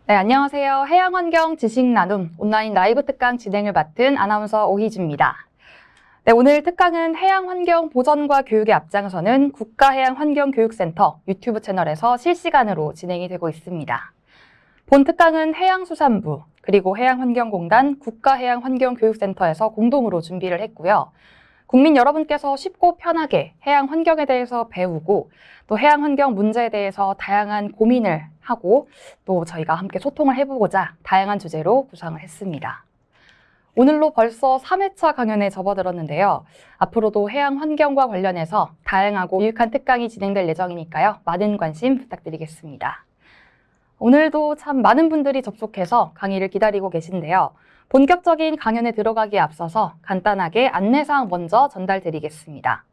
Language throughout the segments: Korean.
네, 안녕하세요. 해양환경 지식 나눔 온라인 라이브 특강 진행을 맡은 아나운서 오희주입니다. 네, 오늘 특강은 해양환경 보전과 교육에 앞장서는 국가해양환경교육센터 유튜브 채널에서 실시간으로 진행이 되고 있습니다. 본 특강은 해양수산부, 그리고 해양환경공단 국가해양환경교육센터에서 공동으로 준비를 했고요. 국민 여러분께서 쉽고 편하게 해양 환경에 대해서 배우고 또 해양 환경 문제에 대해서 다양한 고민을 하고 또 저희가 함께 소통을 해보고자 다양한 주제로 구성을 했습니다. 오늘로 벌써 3회차 강연에 접어들었는데요. 앞으로도 해양 환경과 관련해서 다양하고 유익한 특강이 진행될 예정이니까요. 많은 관심 부탁드리겠습니다. 오늘도 참 많은 분들이 접속해서 강의를 기다리고 계신데요. 본격적인 강연에 들어가기에 앞서서 간단하게 안내사항 먼저 전달드리겠습니다.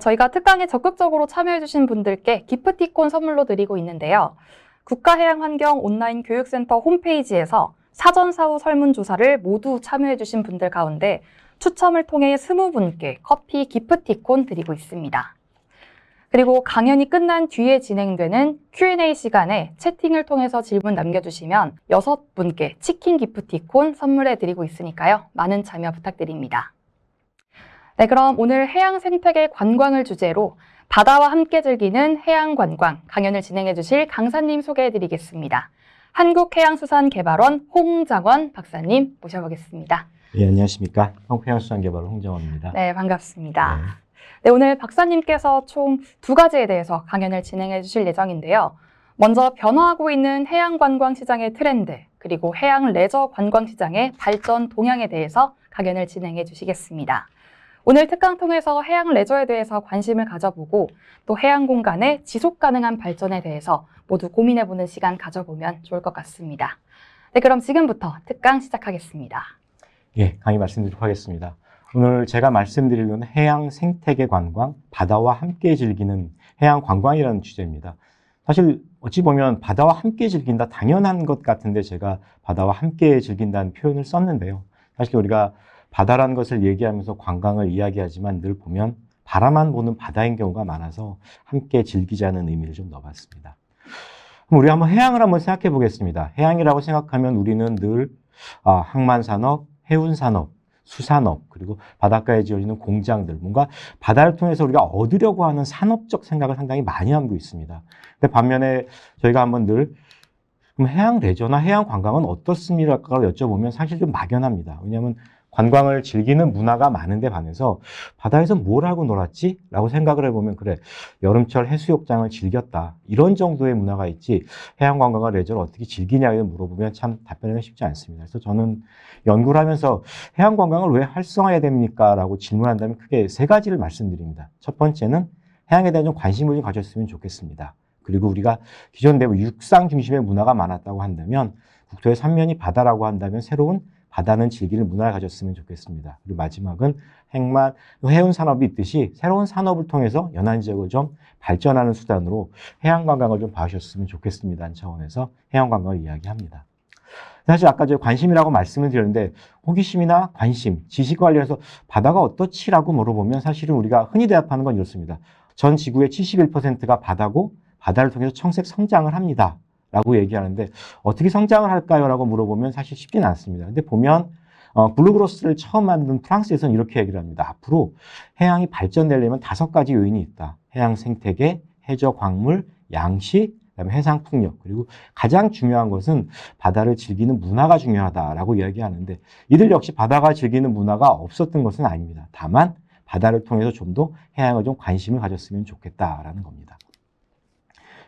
저희가 특강에 적극적으로 참여해주신 분들께 기프티콘 선물로 드리고 있는데요. 국가해양환경 온라인 교육센터 홈페이지에서 사전 사후 설문조사를 모두 참여해주신 분들 가운데 추첨을 통해 20분께 커피 기프티콘 드리고 있습니다. 그리고 강연이 끝난 뒤에 진행되는 Q&A 시간에 채팅을 통해서 질문 남겨주시면 6분께 치킨 기프티콘 선물해 드리고 있으니까요. 많은 참여 부탁드립니다. 네, 그럼 오늘 해양 생태계 관광을 주제로 바다와 함께 즐기는 해양 관광 강연을 진행해 주실 강사님 소개해 드리겠습니다. 한국해양수산개발원 홍장원 박사님 모셔보겠습니다. 네, 안녕하십니까. 한국해양수산개발원 홍장원입니다. 네, 반갑습니다. 네, 오늘 박사님께서 총 2가지에 대해서 강연을 진행해 주실 예정인데요. 먼저 변화하고 있는 해양 관광 시장의 트렌드, 그리고 해양 레저 관광 시장의 발전 동향에 대해서 강연을 진행해 주시겠습니다. 오늘 특강 통해서 해양 레저에 대해서 관심을 가져보고 또 해양 공간의 지속 가능한 발전에 대해서 모두 고민해보는 시간 가져보면 좋을 것 같습니다. 네, 그럼 지금부터 특강 시작하겠습니다. 예, 강의 말씀드리도록 하겠습니다. 오늘 제가 말씀드리려는 해양 생태계 관광, 바다와 함께 즐기는 해양 관광이라는 주제입니다. 사실 어찌 보면 바다와 함께 즐긴다 당연한 것 같은데 제가 바다와 함께 즐긴다는 표현을 썼는데요. 사실 우리가 바다라는 것을 얘기하면서 관광을 이야기하지만 늘 보면 바라만 보는 바다인 경우가 많아서 함께 즐기자는 의미를 좀 넣어봤습니다. 그럼 우리 한번 해양을 한번 생각해 보겠습니다. 해양이라고 생각하면 우리는 늘 항만산업, 해운산업, 수산업, 그리고 바닷가에 지어지는 공장들, 뭔가 바다를 통해서 우리가 얻으려고 하는 산업적 생각을 상당히 많이 하고 있습니다. 근데 반면에 저희가 한번 늘 그럼 해양 레저나 해양 관광은 어떻습니까라고 여쭤보면 사실 좀 막연합니다. 왜냐하면 관광을 즐기는 문화가 많은데 반해서 바다에서 뭘 하고 놀았지? 라고 생각을 해보면 그래, 여름철 해수욕장을 즐겼다. 이런 정도의 문화가 있지 해양관광과 레저를 어떻게 즐기냐고 물어보면 참 답변하기가 쉽지 않습니다. 그래서 저는 연구를 하면서 해양관광을 왜 활성화해야 됩니까? 라고 질문한다면 크게 3가지를 말씀드립니다. 첫 번째는 해양에 대한 좀 관심을 좀 가졌으면 좋겠습니다. 그리고 우리가 기존 대부 육상 중심의 문화가 많았다고 한다면 국토의 3면이 바다라고 한다면 새로운 바다는 즐기는 문화를 가졌으면 좋겠습니다. 그리고 마지막은 핵만 해운 산업이 있듯이 새로운 산업을 통해서 연안 지역을 좀 발전하는 수단으로 해양 관광을 좀 봐주셨으면 좋겠습니다. 하는 차원에서 해양 관광을 이야기합니다. 사실 아까 제가 관심이라고 말씀을 드렸는데 호기심이나 관심, 지식 관련해서 바다가 어떻지라고 물어보면 사실은 우리가 흔히 대답하는 건 이렇습니다. 전 지구의 71%가 바다고 바다를 통해서 청색 성장을 합니다. 라고 얘기하는데 어떻게 성장을 할까요? 라고 물어보면 사실 쉽지는 않습니다. 근데 보면 블루그로스를 처음 만든 프랑스에서는 이렇게 얘기를 합니다. 앞으로 해양이 발전되려면 5가지 요인이 있다. 해양 생태계, 해저 광물, 양식, 그다음에 해상 풍력, 그리고 가장 중요한 것은 바다를 즐기는 문화가 중요하다라고 이야기하는데 이들 역시 바다가 즐기는 문화가 없었던 것은 아닙니다. 다만 바다를 통해서 좀 더 해양을 좀 관심을 가졌으면 좋겠다라는 겁니다.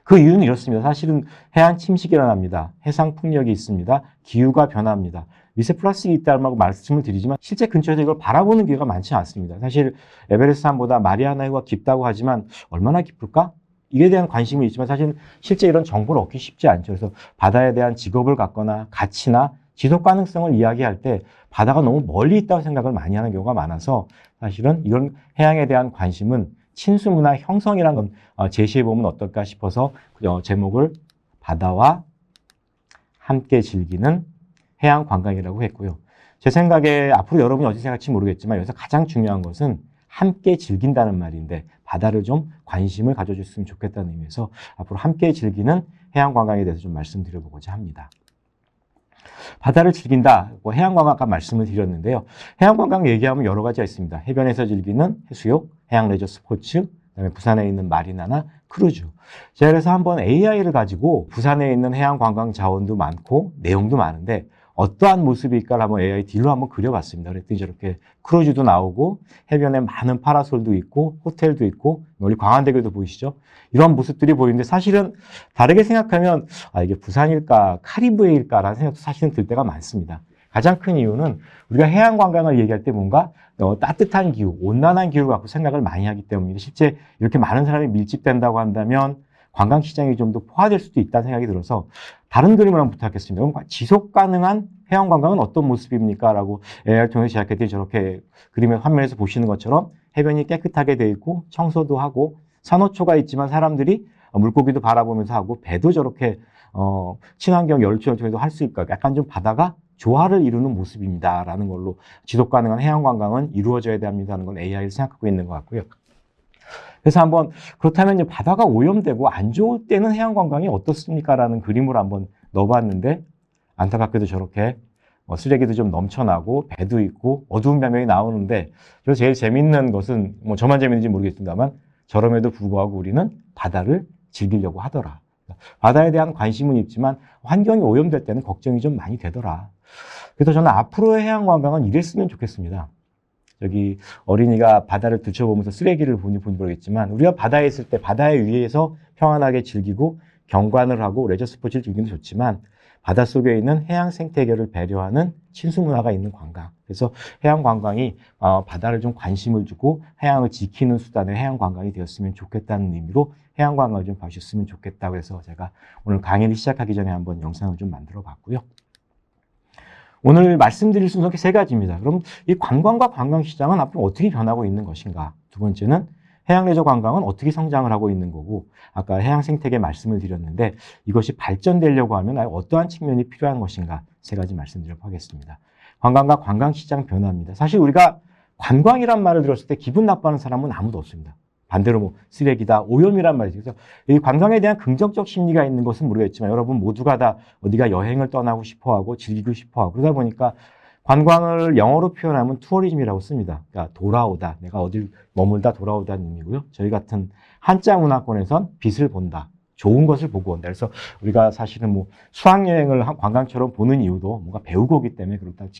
그 이유는 이렇습니다. 사실은 해안 침식이 일어납니다. 해상 풍력이 있습니다. 기후가 변합니다. 미세 플라스틱이 있다고 말씀을 드리지만 실제 근처에서 이걸 바라보는 기회가 많지 않습니다. 사실 에베레스트 산보다 마리아나해가 깊다고 하지만 얼마나 깊을까? 이에 대한 관심이 있지만 사실 실제 이런 정보를 얻기 쉽지 않죠. 그래서 바다에 대한 직업을 갖거나 가치나 지속 가능성을 이야기할 때 바다가 너무 멀리 있다고 생각을 많이 하는 경우가 많아서 사실은 이런 해양에 대한 관심은 친수문화 형성이라는 건 제시해보면 어떨까 싶어서 제목을 바다와 함께 즐기는 해양 관광이라고 했고요. 제 생각에 앞으로 여러분이 어떻게 생각할지 모르겠지만 여기서 가장 중요한 것은 함께 즐긴다는 말인데 바다를 좀 관심을 가져줬으면 좋겠다는 의미에서 앞으로 함께 즐기는 해양 관광에 대해서 좀 말씀드려보고자 합니다. 바다를 즐긴다, 해양 관광 아까 말씀을 드렸는데요. 해양 관광 얘기하면 여러 가지가 있습니다. 해변에서 즐기는 해수욕, 해양 레저 스포츠, 그다음에 부산에 있는 마리나나 크루즈. 제가 그래서 한번 AI를 가지고 부산에 있는 해양 관광 자원도 많고 내용도 많은데 어떠한 모습일까를 한번 AI 딜로 한번 그려봤습니다. 그랬더니 저렇게 크루즈도 나오고 해변에 많은 파라솔도 있고 호텔도 있고 멀리 광안대교도 보이시죠? 이런 모습들이 보이는데 사실은 다르게 생각하면 이게 부산일까 카리브해일까라는 생각도 사실은 들 때가 많습니다. 가장 큰 이유는 우리가 해양 관광을 얘기할 때 뭔가 따뜻한 기후, 온난한 기후를 갖고 생각을 많이 하기 때문입니다. 실제 이렇게 많은 사람이 밀집된다고 한다면 관광 시장이 좀 더 포화될 수도 있다는 생각이 들어서 다른 그림을 한번 부탁했습니다. 그럼 지속 가능한 해양 관광은 어떤 모습입니까? 라고 AI를 통해서 제작했더니 저렇게 그림의 화면에서 보시는 것처럼 해변이 깨끗하게 돼 있고 청소도 하고 산호초가 있지만 사람들이 물고기도 바라보면서 하고 배도 저렇게 친환경 열추를 통해서 할 수 있고 약간 좀 바다가 조화를 이루는 모습입니다. 라는 걸로 지속 가능한 해양 관광은 이루어져야 됩니다는 건 AI를 생각하고 있는 것 같고요. 그래서 한번 그렇다면 바다가 오염되고 안 좋을 때는 해양 관광이 어떻습니까? 라는 그림을 한번 넣어봤는데 안타깝게도 저렇게 쓰레기도 좀 넘쳐나고 배도 있고 어두운 장면이 나오는데 그래서 제일 재밌는 것은 저만 재밌는지 모르겠습니다만 저럼에도 불구하고 우리는 바다를 즐기려고 하더라. 바다에 대한 관심은 있지만 환경이 오염될 때는 걱정이 좀 많이 되더라. 그래서 저는 앞으로의 해양 관광은 이랬으면 좋겠습니다. 여기 어린이가 바다를 들춰보면서 쓰레기를 보니 모르겠지만 우리가 바다에 있을 때 바다에 위에서 평안하게 즐기고 경관을 하고 레저 스포츠를 즐기는 게 좋지만 바닷속에 있는 해양 생태계를 배려하는 친수 문화가 있는 관광. 그래서 해양 관광이 바다를 좀 관심을 주고 해양을 지키는 수단의 해양 관광이 되었으면 좋겠다는 의미로 해양 관광을 좀 봐주셨으면 좋겠다고 해서 제가 오늘 강의를 시작하기 전에 한번 영상을 좀 만들어 봤고요. 오늘 말씀드릴 순서가 세 가지입니다. 그럼 이 관광과 관광시장은 앞으로 어떻게 변하고 있는 것인가? 두 번째는 해양 레저 관광은 어떻게 성장을 하고 있는 거고 아까 해양 생태계 말씀을 드렸는데 이것이 발전되려고 하면 어떠한 측면이 필요한 것인가? 세 가지 말씀드리도록 하겠습니다. 관광과 관광시장 변화입니다. 사실 우리가 관광이란 말을 들었을 때 기분 나빠하는 사람은 아무도 없습니다. 반대로 쓰레기다, 오염이란 말이죠. 그래서 이 관광에 대한 긍정적 심리가 있는 것은 모르겠지만 여러분 모두가 다 어디가 여행을 떠나고 싶어하고 즐기고 싶어하고 그러다 보니까 관광을 영어로 표현하면 투어리즘이라고 씁니다. 그러니까 돌아오다, 내가 어딜 머물다 돌아오다는 의미고요. 저희 같은 한자 문화권에선 빛을 본다, 좋은 것을 보고 온다. 그래서 우리가 사실은 수학여행을 관광처럼 보는 이유도 뭔가 배우고 오기 때문에 그렇다는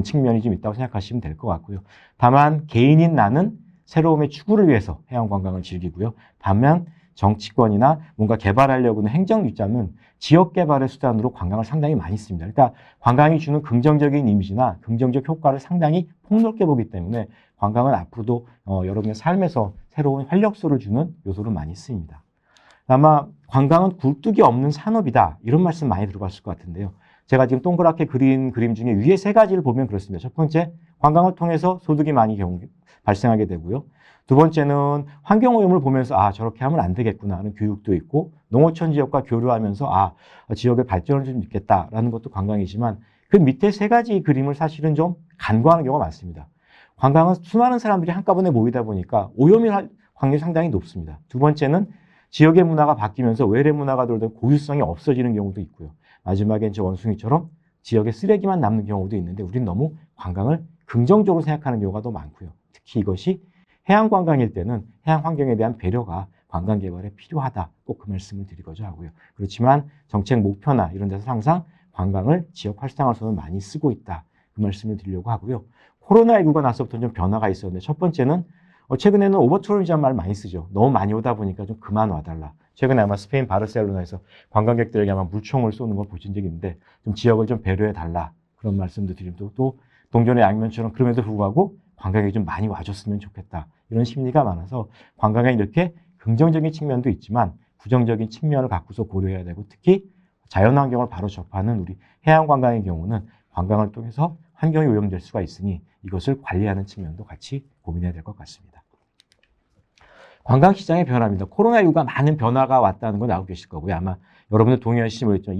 측면이 좀 있다고 생각하시면 될 것 같고요. 다만 개인인 나는 새로움의 추구를 위해서 해양 관광을 즐기고요. 반면 정치권이나 뭔가 개발하려고 하는 행정 입장은 지역 개발의 수단으로 관광을 상당히 많이 씁니다. 그러니까 관광이 주는 긍정적인 이미지나 긍정적 효과를 상당히 폭넓게 보기 때문에 관광은 앞으로도 여러분의 삶에서 새로운 활력소를 주는 요소로 많이 쓰입니다. 아마 관광은 굴뚝이 없는 산업이다. 이런 말씀 많이 들어봤을 것 같은데요. 제가 지금 동그랗게 그린 그림 중에 위에 세 가지를 보면 그렇습니다. 첫 번째, 관광을 통해서 소득이 많이 발생하게 되고요. 두 번째는 환경오염을 보면서 저렇게 하면 안 되겠구나 하는 교육도 있고 농어촌 지역과 교류하면서 지역의 발전을 좀 있겠다라는 것도 관광이지만 그 밑에 세 가지 그림을 사실은 좀 간과하는 경우가 많습니다. 관광은 수많은 사람들이 한꺼번에 모이다 보니까 오염일 확률이 상당히 높습니다. 두 번째는 지역의 문화가 바뀌면서 외래 문화가 들어오던 고유성이 없어지는 경우도 있고요. 마지막엔 저 원숭이처럼 지역에 쓰레기만 남는 경우도 있는데 우리는 너무 관광을 긍정적으로 생각하는 경우가 더 많고요. 특히 이것이 해양 관광일 때는 해양 환경에 대한 배려가 관광 개발에 필요하다. 꼭 그 말씀을 드리고자 하고요. 그렇지만 정책 목표나 이런 데서 항상 관광을 지역 활성화로서는 많이 쓰고 있다. 그 말씀을 드리려고 하고요. 코로나19가 나서부터 좀 변화가 있었는데 첫 번째는 최근에는 오버투어리즘이라는 말 많이 쓰죠. 너무 많이 오다 보니까 좀 그만 와달라. 최근에 아마 스페인 바르셀로나에서 관광객들에게 아마 물총을 쏘는 걸 보신 적이 있는데 좀 지역을 좀 배려해달라. 그런 말씀도 드리고 또 동전의 양면처럼 그럼에도 불구하고 관광객이 좀 많이 와줬으면 좋겠다. 이런 심리가 많아서 관광에 이렇게 긍정적인 측면도 있지만 부정적인 측면을 갖고서 고려해야 되고 특히 자연환경을 바로 접하는 우리 해양관광의 경우는 관광을 통해서 환경이 오염될 수가 있으니 이것을 관리하는 측면도 같이 고민해야 될 것 같습니다. 관광시장의 변화입니다. 코로나19가 많은 변화가 왔다는 건 알고 계실 거고요. 아마 여러분들 동의하시지 모르겠지만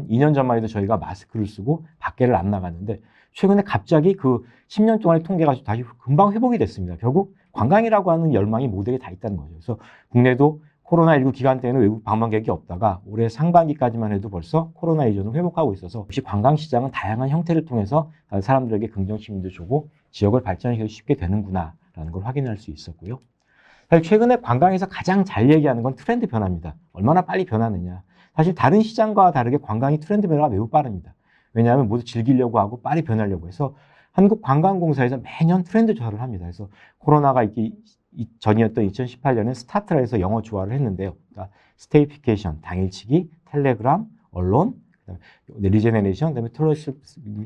2년 전만 해도 저희가 마스크를 쓰고 밖에를 안 나갔는데 최근에 갑자기 그 10년 동안의 통계가 다시 금방 회복이 됐습니다. 결국 관광이라고 하는 열망이 모두에게 다 있다는 거죠. 그래서 국내도 코로나19 기간 때에는 외국 방문객이 없다가 올해 상반기까지만 해도 벌써 코로나 이전을 회복하고 있어서 역시 관광시장은 다양한 형태를 통해서 사람들에게 긍정심도 주고 지역을 발전시키기 쉽게 되는구나라는 걸 확인할 수 있었고요. 사실 최근에 관광에서 가장 잘 얘기하는 건 트렌드 변화입니다. 얼마나 빨리 변하느냐. 사실 다른 시장과 다르게 관광이 트렌드 변화가 매우 빠릅니다. 왜냐하면 모두 즐기려고 하고 빨리 변하려고 해서 한국관광공사에서 매년 트렌드 조사를 합니다. 그래서 코로나가 있기 전이었던 2018년에 스타트라 해서 영어 조화를 했는데요. 그러니까 스테이피케이션, 당일치기, 텔레그램, 언론, 그다음에 리제네레이션, 그다음에 토러스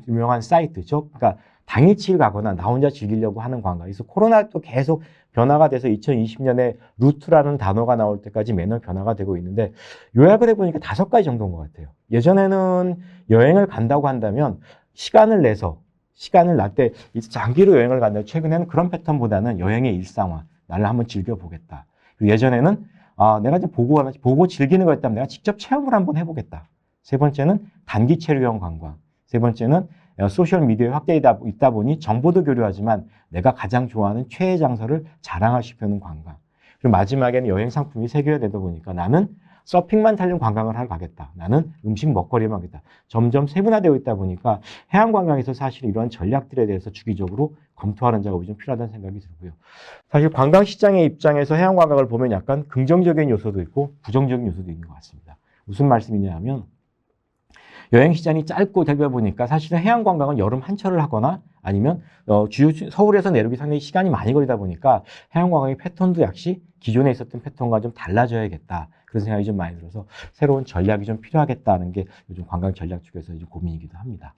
유명한 사이트죠. 그러니까 당일치기를 가거나 나 혼자 즐기려고 하는 관광. 그래서 코로나도 계속 변화가 돼서 2020년에 루트라는 단어가 나올 때까지 매년 변화가 되고 있는데 요약을 해보니까 5가지 정도인 것 같아요. 예전에는 여행을 간다고 한다면 시간을 내서 시간을 날 때 장기로 여행을 간다. 최근에는 그런 패턴보다는 여행의 일상화, 나를 한번 즐겨보겠다. 그리고 예전에는 내가 이제 보고 즐기는 거였다면 내가 직접 체험을 한번 해보겠다. 세 번째는 단기 체류형 관광. 세 번째는 소셜 미디어에 확대되다 있다 보니 정보도 교류하지만 내가 가장 좋아하는 최애 장소를 자랑하고 싶어하는 관광. 그리고 마지막에는 여행 상품이 세계화되다 보니까 나는 서핑만 타는 관광을 하러 가겠다. 나는 음식 먹거리만 하겠다. 점점 세분화되어 있다 보니까 해양 관광에서 사실 이러한 전략들에 대해서 주기적으로 검토하는 작업이 좀 필요하다는 생각이 들고요. 사실 관광 시장의 입장에서 해양 관광을 보면 약간 긍정적인 요소도 있고 부정적인 요소도 있는 것 같습니다. 무슨 말씀이냐 하면 여행 시장이 짧고 되다 보니까 사실은 해양 관광은 여름 한철을 하거나 아니면 서울에서 내려오기 상당히 시간이 많이 걸리다 보니까 해양 관광의 패턴도 역시 기존에 있었던 패턴과 좀 달라져야겠다. 그런 생각이 좀 많이 들어서 새로운 전략이 좀 필요하겠다는 게 요즘 관광 전략 쪽에서 이제 고민이기도 합니다.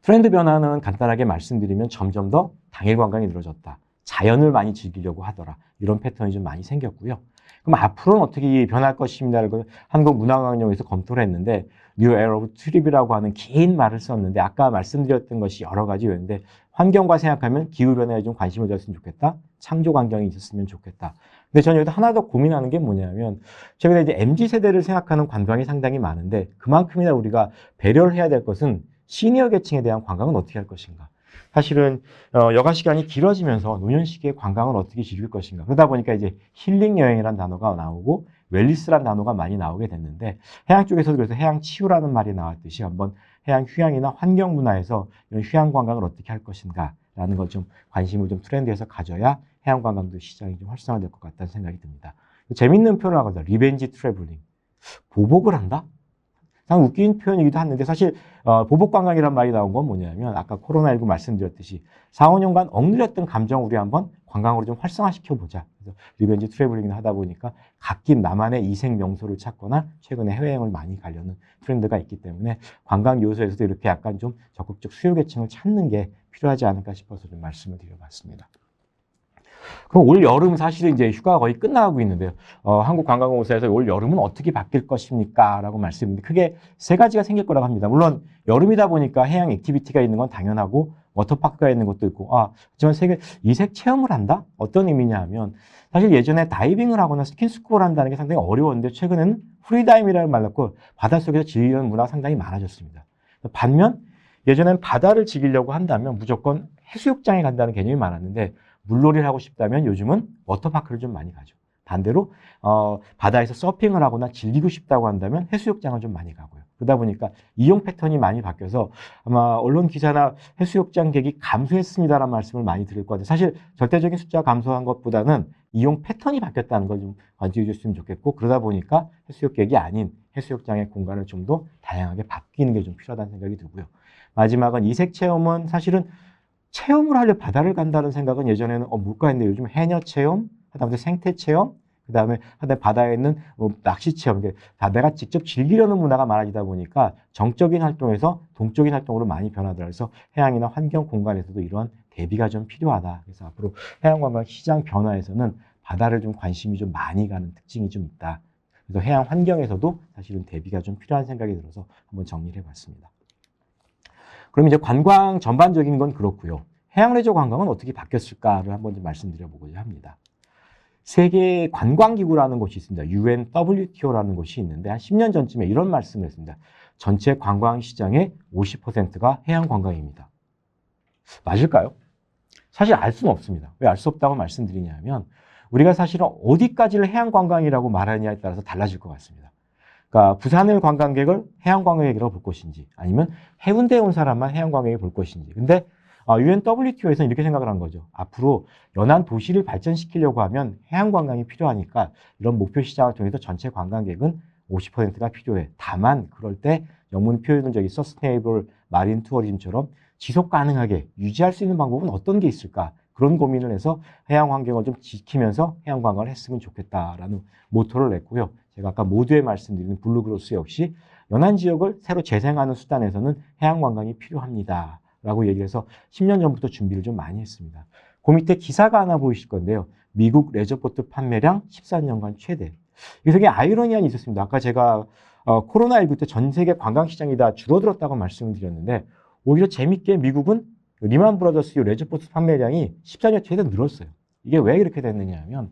트렌드 변화는 간단하게 말씀드리면 점점 더 당일 관광이 늘어졌다. 자연을 많이 즐기려고 하더라. 이런 패턴이 좀 많이 생겼고요. 그럼 앞으로는 어떻게 변할 것입니다를 한국문화관광청에서 검토를 했는데 New Era of Trip이라고 하는 긴 말을 썼는데 아까 말씀드렸던 것이 여러 가지였는데 환경과 생각하면 기후변화에 좀 관심을 가졌으면 좋겠다. 창조 환경이 있었으면 좋겠다. 근데 저는 여기서 하나 더 고민하는 게 뭐냐면 최근에 이제 MZ세대를 생각하는 관광이 상당히 많은데 그만큼이나 우리가 배려를 해야 될 것은 시니어 계층에 대한 관광은 어떻게 할 것인가. 사실은 여가 시간이 길어지면서 노년 시기에 관광을 어떻게 즐길 것인가. 그러다 보니까 이제 힐링 여행이라는 단어가 나오고 웰리스라는 단어가 많이 나오게 됐는데 해양 쪽에서도 그래서 해양 치유라는 말이 나왔듯이 한번 해양 휴양이나 환경 문화에서 이런 휴양 관광을 어떻게 할 것인가라는 걸 좀 관심을 좀 트렌드에서 가져야 해양 관광도 시장이 좀 활성화될 것 같다는 생각이 듭니다. 재밌는 표현을 하거든요. 리벤지 트래블링. 보복을 한다? 참 웃긴 표현이기도 한데 사실 보복 관광이란 말이 나온 건 뭐냐면 아까 코로나19 말씀드렸듯이 4, 5년간 억눌렸던 감정을 우리 한번 관광으로 좀 활성화시켜보자. 그래서 리벤지 트래블링을 하다 보니까 갓김 나만의 이색 명소를 찾거나 최근에 해외여행을 많이 가려는 트렌드가 있기 때문에 관광 요소에서도 이렇게 약간 좀 적극적 수요 계층을 찾는 게 필요하지 않을까 싶어서 좀 말씀을 드려봤습니다. 그럼 올 여름 사실은 이제 휴가가 거의 끝나가고 있는데요. 한국관광공사에서 올 여름은 어떻게 바뀔 것입니까? 라고 말씀드렸는데 크게 3가지가 생길 거라고 합니다. 물론 여름이다 보니까 해양 액티비티가 있는 건 당연하고 워터파크가 있는 것도 있고 하지만 이색 체험을 한다? 어떤 의미냐 하면 사실 예전에 다이빙을 하거나 스킨스쿠버를 한다는 게 상당히 어려웠는데 최근에는 프리다이빙이라는 말 넣고 바닷속에서 즐기는 문화가 상당히 많아졌습니다. 반면 예전엔 바다를 즐기려고 한다면 무조건 해수욕장에 간다는 개념이 많았는데 물놀이를 하고 싶다면 요즘은 워터파크를 좀 많이 가죠. 반대로 바다에서 서핑을 하거나 즐기고 싶다고 한다면 해수욕장을 좀 많이 가고요. 그러다 보니까 이용 패턴이 많이 바뀌어서 아마 언론 기사나 해수욕장 객이 감소했습니다라는 말씀을 많이 드릴 것 같아요. 사실 절대적인 숫자가 감소한 것보다는 이용 패턴이 바뀌었다는 걸 좀 관심해 주셨으면 좋겠고 그러다 보니까 해수욕객이 아닌 해수욕장의 공간을 좀 더 다양하게 바뀌는 게 좀 필요하다는 생각이 들고요. 마지막은 이색 체험은 사실은 체험을 하려 바다를 간다는 생각은 예전에는 뭘까 했는데 요즘 해녀 체험, 하다못해 생태 체험, 그 다음에 바다에 있는 낚시 체험, 다 내가 직접 즐기려는 문화가 많아지다 보니까 정적인 활동에서 동적인 활동으로 많이 변하더라고요. 그래서 해양이나 환경 공간에서도 이러한 대비가 좀 필요하다. 그래서 앞으로 해양관광 시장 변화에서는 바다를 좀 관심이 좀 많이 가는 특징이 좀 있다. 그래서 해양 환경에서도 사실은 대비가 좀 필요한 생각이 들어서 한번 정리를 해봤습니다. 그럼 이제 관광 전반적인 건 그렇고요. 해양 레저 관광은 어떻게 바뀌었을까를 한번 좀 말씀드려보고자 합니다. 세계 관광기구라는 곳이 있습니다. UNWTO라는 곳이 있는데 한 10년 전쯤에 이런 말씀을 했습니다. 전체 관광 시장의 50%가 해양 관광입니다. 맞을까요? 사실 알 수는 없습니다. 왜 알 수 없다고 말씀드리냐면 우리가 사실은 어디까지를 해양관광이라고 말하느냐에 따라서 달라질 것 같습니다. 그러니까 부산을 관광객을 해양관광객이라고 볼 것인지 아니면 해운대에 온 사람만 해양관광객이 볼 것인지. 근데 UNWTO에서는 이렇게 생각을 한 거죠. 앞으로 연안 도시를 발전시키려고 하면 해양관광이 필요하니까 이런 목표 시장을 통해서 전체 관광객은 50%가 필요해. 다만 그럴 때 영문 표현은 저기 서스테이블 마린 투어리즘처럼 지속 가능하게 유지할 수 있는 방법은 어떤 게 있을까? 그런 고민을 해서 해양 환경을 좀 지키면서 해양 관광을 했으면 좋겠다라는 모토를 냈고요. 제가 아까 모두에 말씀드린 블루그로스 역시 연안 지역을 새로 재생하는 수단에서는 해양 관광이 필요합니다라고 얘기해서 10년 전부터 준비를 좀 많이 했습니다. 그 밑에 기사가 하나 보이실 건데요. 미국 레저보트 판매량 14년간 최대. 이게 되게 아이러니한 게 있었습니다. 아까 제가 코로나19 때 전 세계 관광시장이 다 줄어들었다고 말씀을 드렸는데 오히려 재밌게 미국은 리만 브라더스 레저보트 판매량이 14년 최대 늘었어요. 이게 왜 이렇게 됐느냐 하면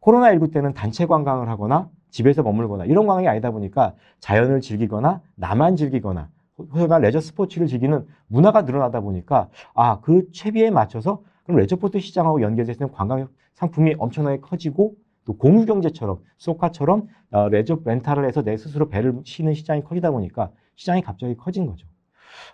코로나19 때는 단체 관광을 하거나 집에서 머물거나 이런 관광이 아니다 보니까 자연을 즐기거나 나만 즐기거나 소소한 레저 스포츠를 즐기는 문화가 늘어나다 보니까 그 채비에 맞춰서 그럼 레저보트 시장하고 연계돼서 있는 관광 상품이 엄청나게 커지고 또 공유경제처럼 소카처럼 레저 렌탈을 해서 내 스스로 배를 쉬는 시장이 커지다 보니까 시장이 갑자기 커진 거죠.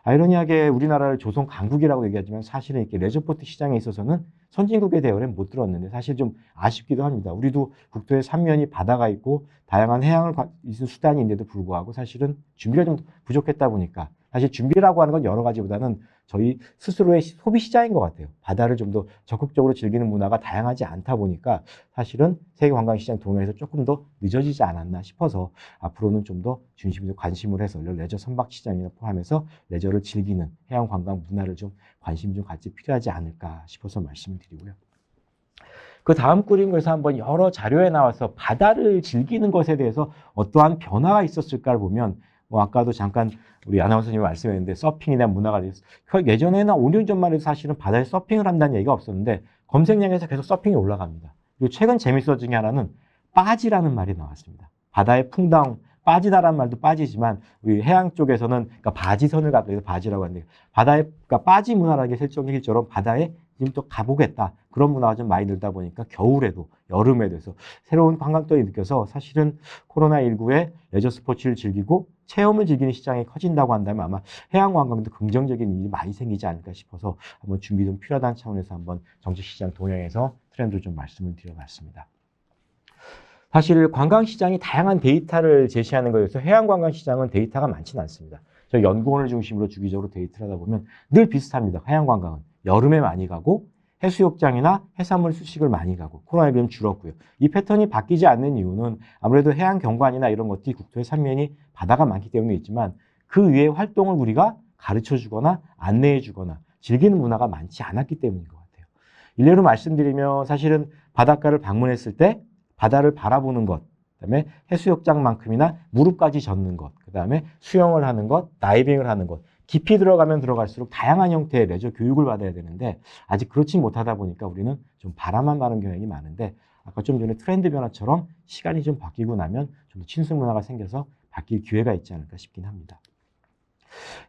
아이러니하게 우리나라를 조선 강국이라고 얘기하지만 사실은 이렇게 레저보트 시장에 있어서는 선진국의 대열에 못 들었는데 사실 좀 아쉽기도 합니다. 우리도 국토의 삼면이 바다가 있고 다양한 해양을 있는 수단인데도 불구하고 사실은 준비가 좀 부족했다 보니까 사실 준비라고 하는 건 여러 가지보다는 저희 스스로의 소비 시장인 것 같아요. 바다를 좀 더 적극적으로 즐기는 문화가 다양하지 않다 보니까 사실은 세계 관광시장 동향에서 조금 더 늦어지지 않았나 싶어서 앞으로는 좀 더 중심으로 관심을 해서 레저 선박 시장을 포함해서 레저를 즐기는 해양 관광 문화를 좀 관심 좀 갖지 필요하지 않을까 싶어서 말씀을 드리고요. 그 다음 그림에서 한번 여러 자료에 나와서 바다를 즐기는 것에 대해서 어떠한 변화가 있었을까를 보면 아까도 잠깐 우리 아나운서님이 말씀했는데 서핑에 대한 문화가 있었어요. 예전에는 5년 전만 해도 사실은 바다에 서핑을 한다는 얘기가 없었는데 검색량에서 계속 서핑이 올라갑니다. 그리고 최근 재밌어진 게 하나는 빠지라는 말이 나왔습니다. 바다의 풍덩, 빠지다라는 말도 빠지지만 우리 해양 쪽에서는 그러니까 바지선을 갖다 해서 바지라고 하는데 바다에 그러니까 빠지 문화라는 게 실정일처럼 바다에 지금 또 가보겠다. 그런 문화가 좀 많이 늘다 보니까 겨울에도 여름에도 해서 새로운 관광성이 느껴서 사실은 코로나19에 레저 스포츠를 즐기고 체험을 즐기는 시장이 커진다고 한다면 아마 해양 관광도 긍정적인 일이 많이 생기지 않을까 싶어서 한번 준비 좀 필요하다는 차원에서 한번 정책 시장 동향에서 트렌드를 좀 말씀을 드려봤습니다. 사실 관광시장이 다양한 데이터를 제시하는 거여서 해양관광시장은 데이터가 많지는 않습니다. 저희 연구원을 중심으로 주기적으로 데이터를 하다 보면 늘 비슷합니다. 해양관광은 여름에 많이 가고 해수욕장이나 해산물 수식을 많이 가고 코로나19는 좀 줄었고요. 이 패턴이 바뀌지 않는 이유는 아무래도 해양 경관이나 이런 것들이 국토의 삼면이 바다가 많기 때문에 있지만 그 위에 활동을 우리가 가르쳐주거나 안내해주거나 즐기는 문화가 많지 않았기 때문인 것 같아요. 일례로 말씀드리면 사실은 바닷가를 방문했을 때 바다를 바라보는 것, 그다음에 해수욕장만큼이나 무릎까지 젓는 것, 그다음에 수영을 하는 것, 다이빙을 하는 것, 깊이 들어가면 들어갈수록 다양한 형태의 레저 교육을 받아야 되는데 아직 그렇지 못하다 보니까 우리는 좀 바라만 가는 경향이 많은데 아까 좀 전에 트렌드 변화처럼 시간이 좀 바뀌고 나면 좀 더 친숙 문화가 생겨서 바뀔 기회가 있지 않을까 싶긴 합니다.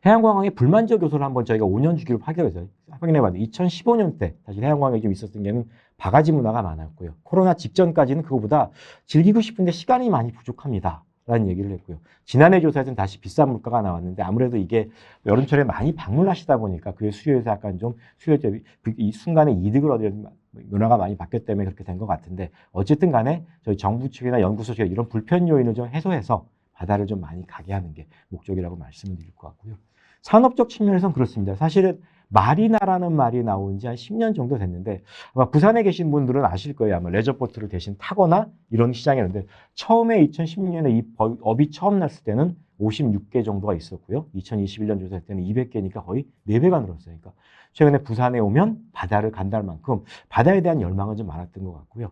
해양관광의 불만족 요소를 한번 저희가 5년 주기로 확인해봤는데 2015년 때 사실 해양관광이 좀 있었던 게는 바가지 문화가 많았고요. 코로나 직전까지는 그거보다 즐기고 싶은데 시간이 많이 부족합니다. 라는 얘기를 했고요. 지난해 조사에서는 다시 비싼 물가가 나왔는데 아무래도 이게 여름철에 많이 방문하시다 보니까 그의 수요에서 약간 좀 수요 대비 이 순간에 이득을 얻는 문화가 많이 바뀌었기 때문에 그렇게 된 것 같은데 어쨌든 간에 저희 정부 측이나 연구소 측이 이런 불편 요인을 좀 해소해서 바다를 좀 많이 가게 하는 게 목적이라고 말씀을 드릴 것 같고요. 산업적 측면에서는 그렇습니다. 사실은 마리나라는 말이 나온 지 한 10년 정도 됐는데 아마 부산에 계신 분들은 아실 거예요. 아마 레저보트를 대신 타거나 이런 시장이었는데 처음에 2016년에 이 업이 처음 났을 때는 56개 정도가 있었고요. 2021년 조사할 때는 200개니까 거의 4배가 늘었어요. 그러니까 최근에 부산에 오면 바다를 간다는 만큼 바다에 대한 열망은 좀 많았던 것 같고요.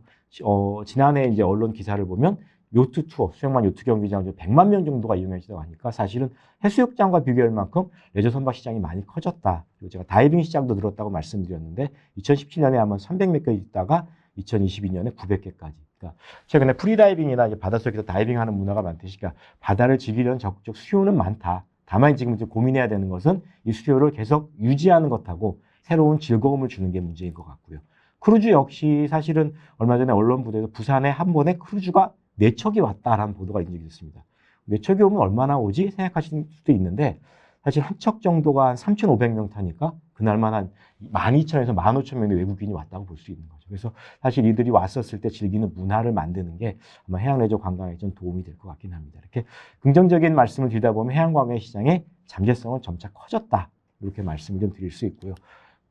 지난해 이제 언론 기사를 보면 요트 투어, 수영만 요트 경기장 100만 명 정도가 이용하시다고 하니까 사실은 해수욕장과 비교할 만큼 레저 선박 시장이 많이 커졌다. 그리고 제가 다이빙 시장도 늘었다고 말씀드렸는데 2017년에 한번 300몇 개 있다가 2022년에 900개까지. 그러니까 최근에 프리다이빙이나 이제 바닷속에서 다이빙하는 문화가 많듯이 그러니까 바다를 즐기려는 적극적 수요는 많다. 다만 지금 이제 고민해야 되는 것은 이 수요를 계속 유지하는 것하고 새로운 즐거움을 주는 게 문제인 것 같고요. 크루즈 역시 사실은 얼마 전에 언론 보도에서 부산에 한 번에 크루즈가 4척이 왔다라는 보도가 있는 적이 있습니다. 4척이 오면 얼마나 오지 생각하실 수도 있는데 사실 한 척 정도가 한 3,500명 타니까 그날만 한 12,000에서 15,000명의 외국인이 왔다고 볼 수 있는 거죠. 그래서 사실 이들이 왔었을 때 즐기는 문화를 만드는 게 아마 해양레저 관광에 좀 도움이 될 것 같긴 합니다. 이렇게 긍정적인 말씀을 드리다 보면 해양관광 시장의 잠재성은 점차 커졌다. 이렇게 말씀을 좀 드릴 수 있고요.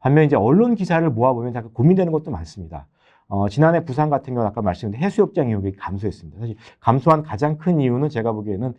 반면 이제 언론 기사를 모아보면 잠깐 고민되는 것도 많습니다. 지난해 부산 같은 경우는 아까 말씀드린 해수욕장 이용이 감소했습니다. 사실 감소한 가장 큰 이유는 제가 보기에는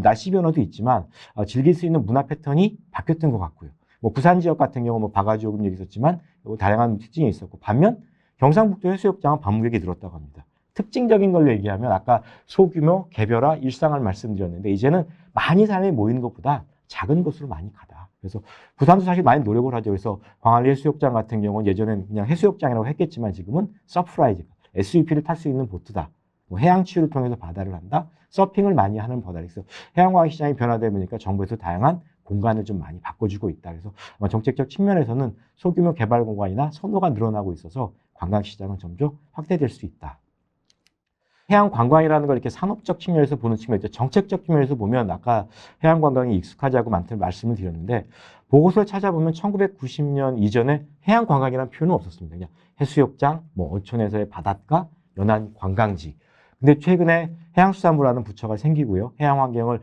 날씨 변화도 있지만 즐길 수 있는 문화 패턴이 바뀌었던 것 같고요. 뭐 부산 지역 같은 경우 뭐 바가지 요금 얘기 있었지만 다양한 특징이 있었고 반면 경상북도 해수욕장은 방문객이 늘었다고 합니다. 특징적인 걸 얘기하면 아까 소규모 개별화 일상을 말씀드렸는데 이제는 많이 사람이 모이는 것보다 작은 곳으로 많이 가다. 그래서 부산도 사실 많이 노력을 하죠. 그래서 광안리 해수욕장 같은 경우는 예전엔 그냥 해수욕장이라고 했겠지만 지금은 서프라이즈, SUP를 탈 수 있는 보트다. 뭐 해양치유를 통해서 바다를 한다. 서핑을 많이 하는 바다. 그래서 해양광 시장이 변화되다 보니까 정부에서 다양한 공간을 좀 많이 바꿔주고 있다. 그래서 아마 정책적 측면에서는 소규모 개발 공간이나 선호가 늘어나고 있어서 관광 시장은 점점 확대될 수 있다. 해양 관광이라는 걸 이렇게 산업적 측면에서 보는 측면이 있죠. 정책적 측면에서 보면 아까 해양 관광이 익숙하지 않고 많다는 말씀을 드렸는데 보고서를 찾아보면 1990년 이전에 해양 관광이라는 표현은 없었습니다. 그냥 해수욕장, 뭐 어촌에서의 바닷가, 연안 관광지. 근데 최근에 해양수산부라는 부처가 생기고요. 해양 환경을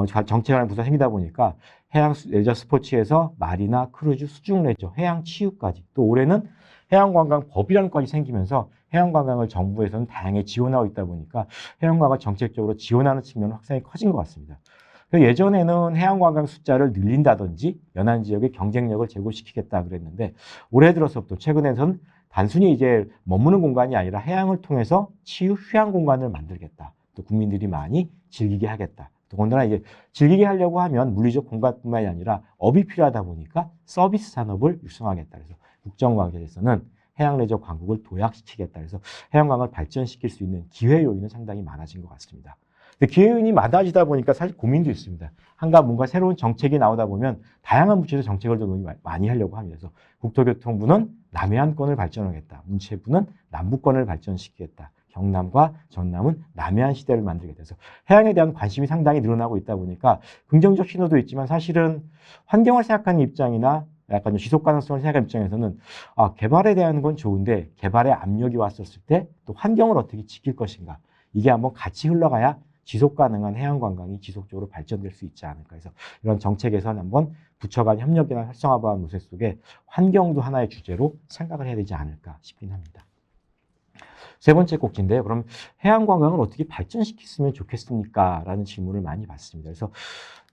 정책하는 부처가 생기다 보니까 해양 레저 스포츠에서 마리나, 크루즈, 수중 레저, 해양 치유까지 또 올해는 해양관광법이라는 것이 생기면서 해양관광을 정부에서는 다양하게 지원하고 있다 보니까 해양관광을 정책적으로 지원하는 측면은 확산이 커진 것 같습니다. 예전에는 해양관광 숫자를 늘린다든지 연안 지역의 경쟁력을 제고시키겠다 그랬는데 올해 들어서부터 최근에는 단순히 이제 머무는 공간이 아니라 해양을 통해서 치유 휴양 공간을 만들겠다. 또 국민들이 많이 즐기게 하겠다. 더군다나 이제 즐기게 하려고 하면 물리적 공간뿐만이 아니라 업이 필요하다 보니까 서비스 산업을 육성하겠다. 그래서 국정과제에서는 해양레저 광국을 도약시키겠다. 그래서 해양광을 발전시킬 수 있는 기회 요인은 상당히 많아진 것 같습니다. 근데 기회 요인이 많아지다 보니까 사실 고민도 있습니다. 한가 뭔가 새로운 정책이 나오다 보면 다양한 부처에서 정책을 더 많이 하려고 합니다. 그래서 국토교통부는 남해안권을 발전하겠다. 문체부는 남부권을 발전시키겠다. 경남과 전남은 남해안 시대를 만들게 돼서 해양에 대한 관심이 상당히 늘어나고 있다 보니까 긍정적 신호도 있지만 사실은 환경을 생각하는 입장이나 약간 지속 가능성을 생각하는 입장에서는 개발에 대한 건 좋은데 개발의 압력이 왔었을 때 또 환경을 어떻게 지킬 것인가 이게 한번 같이 흘러가야 지속 가능한 해양 관광이 지속적으로 발전될 수 있지 않을까 해서 이런 정책에서는 한번 부처 간 협력이나 활성화한 모습 속에 환경도 하나의 주제로 생각을 해야 되지 않을까 싶긴 합니다. 세 번째 꼭지인데요. 그럼 해양 관광을 어떻게 발전시켰으면 좋겠습니까? 라는 질문을 많이 받습니다. 그래서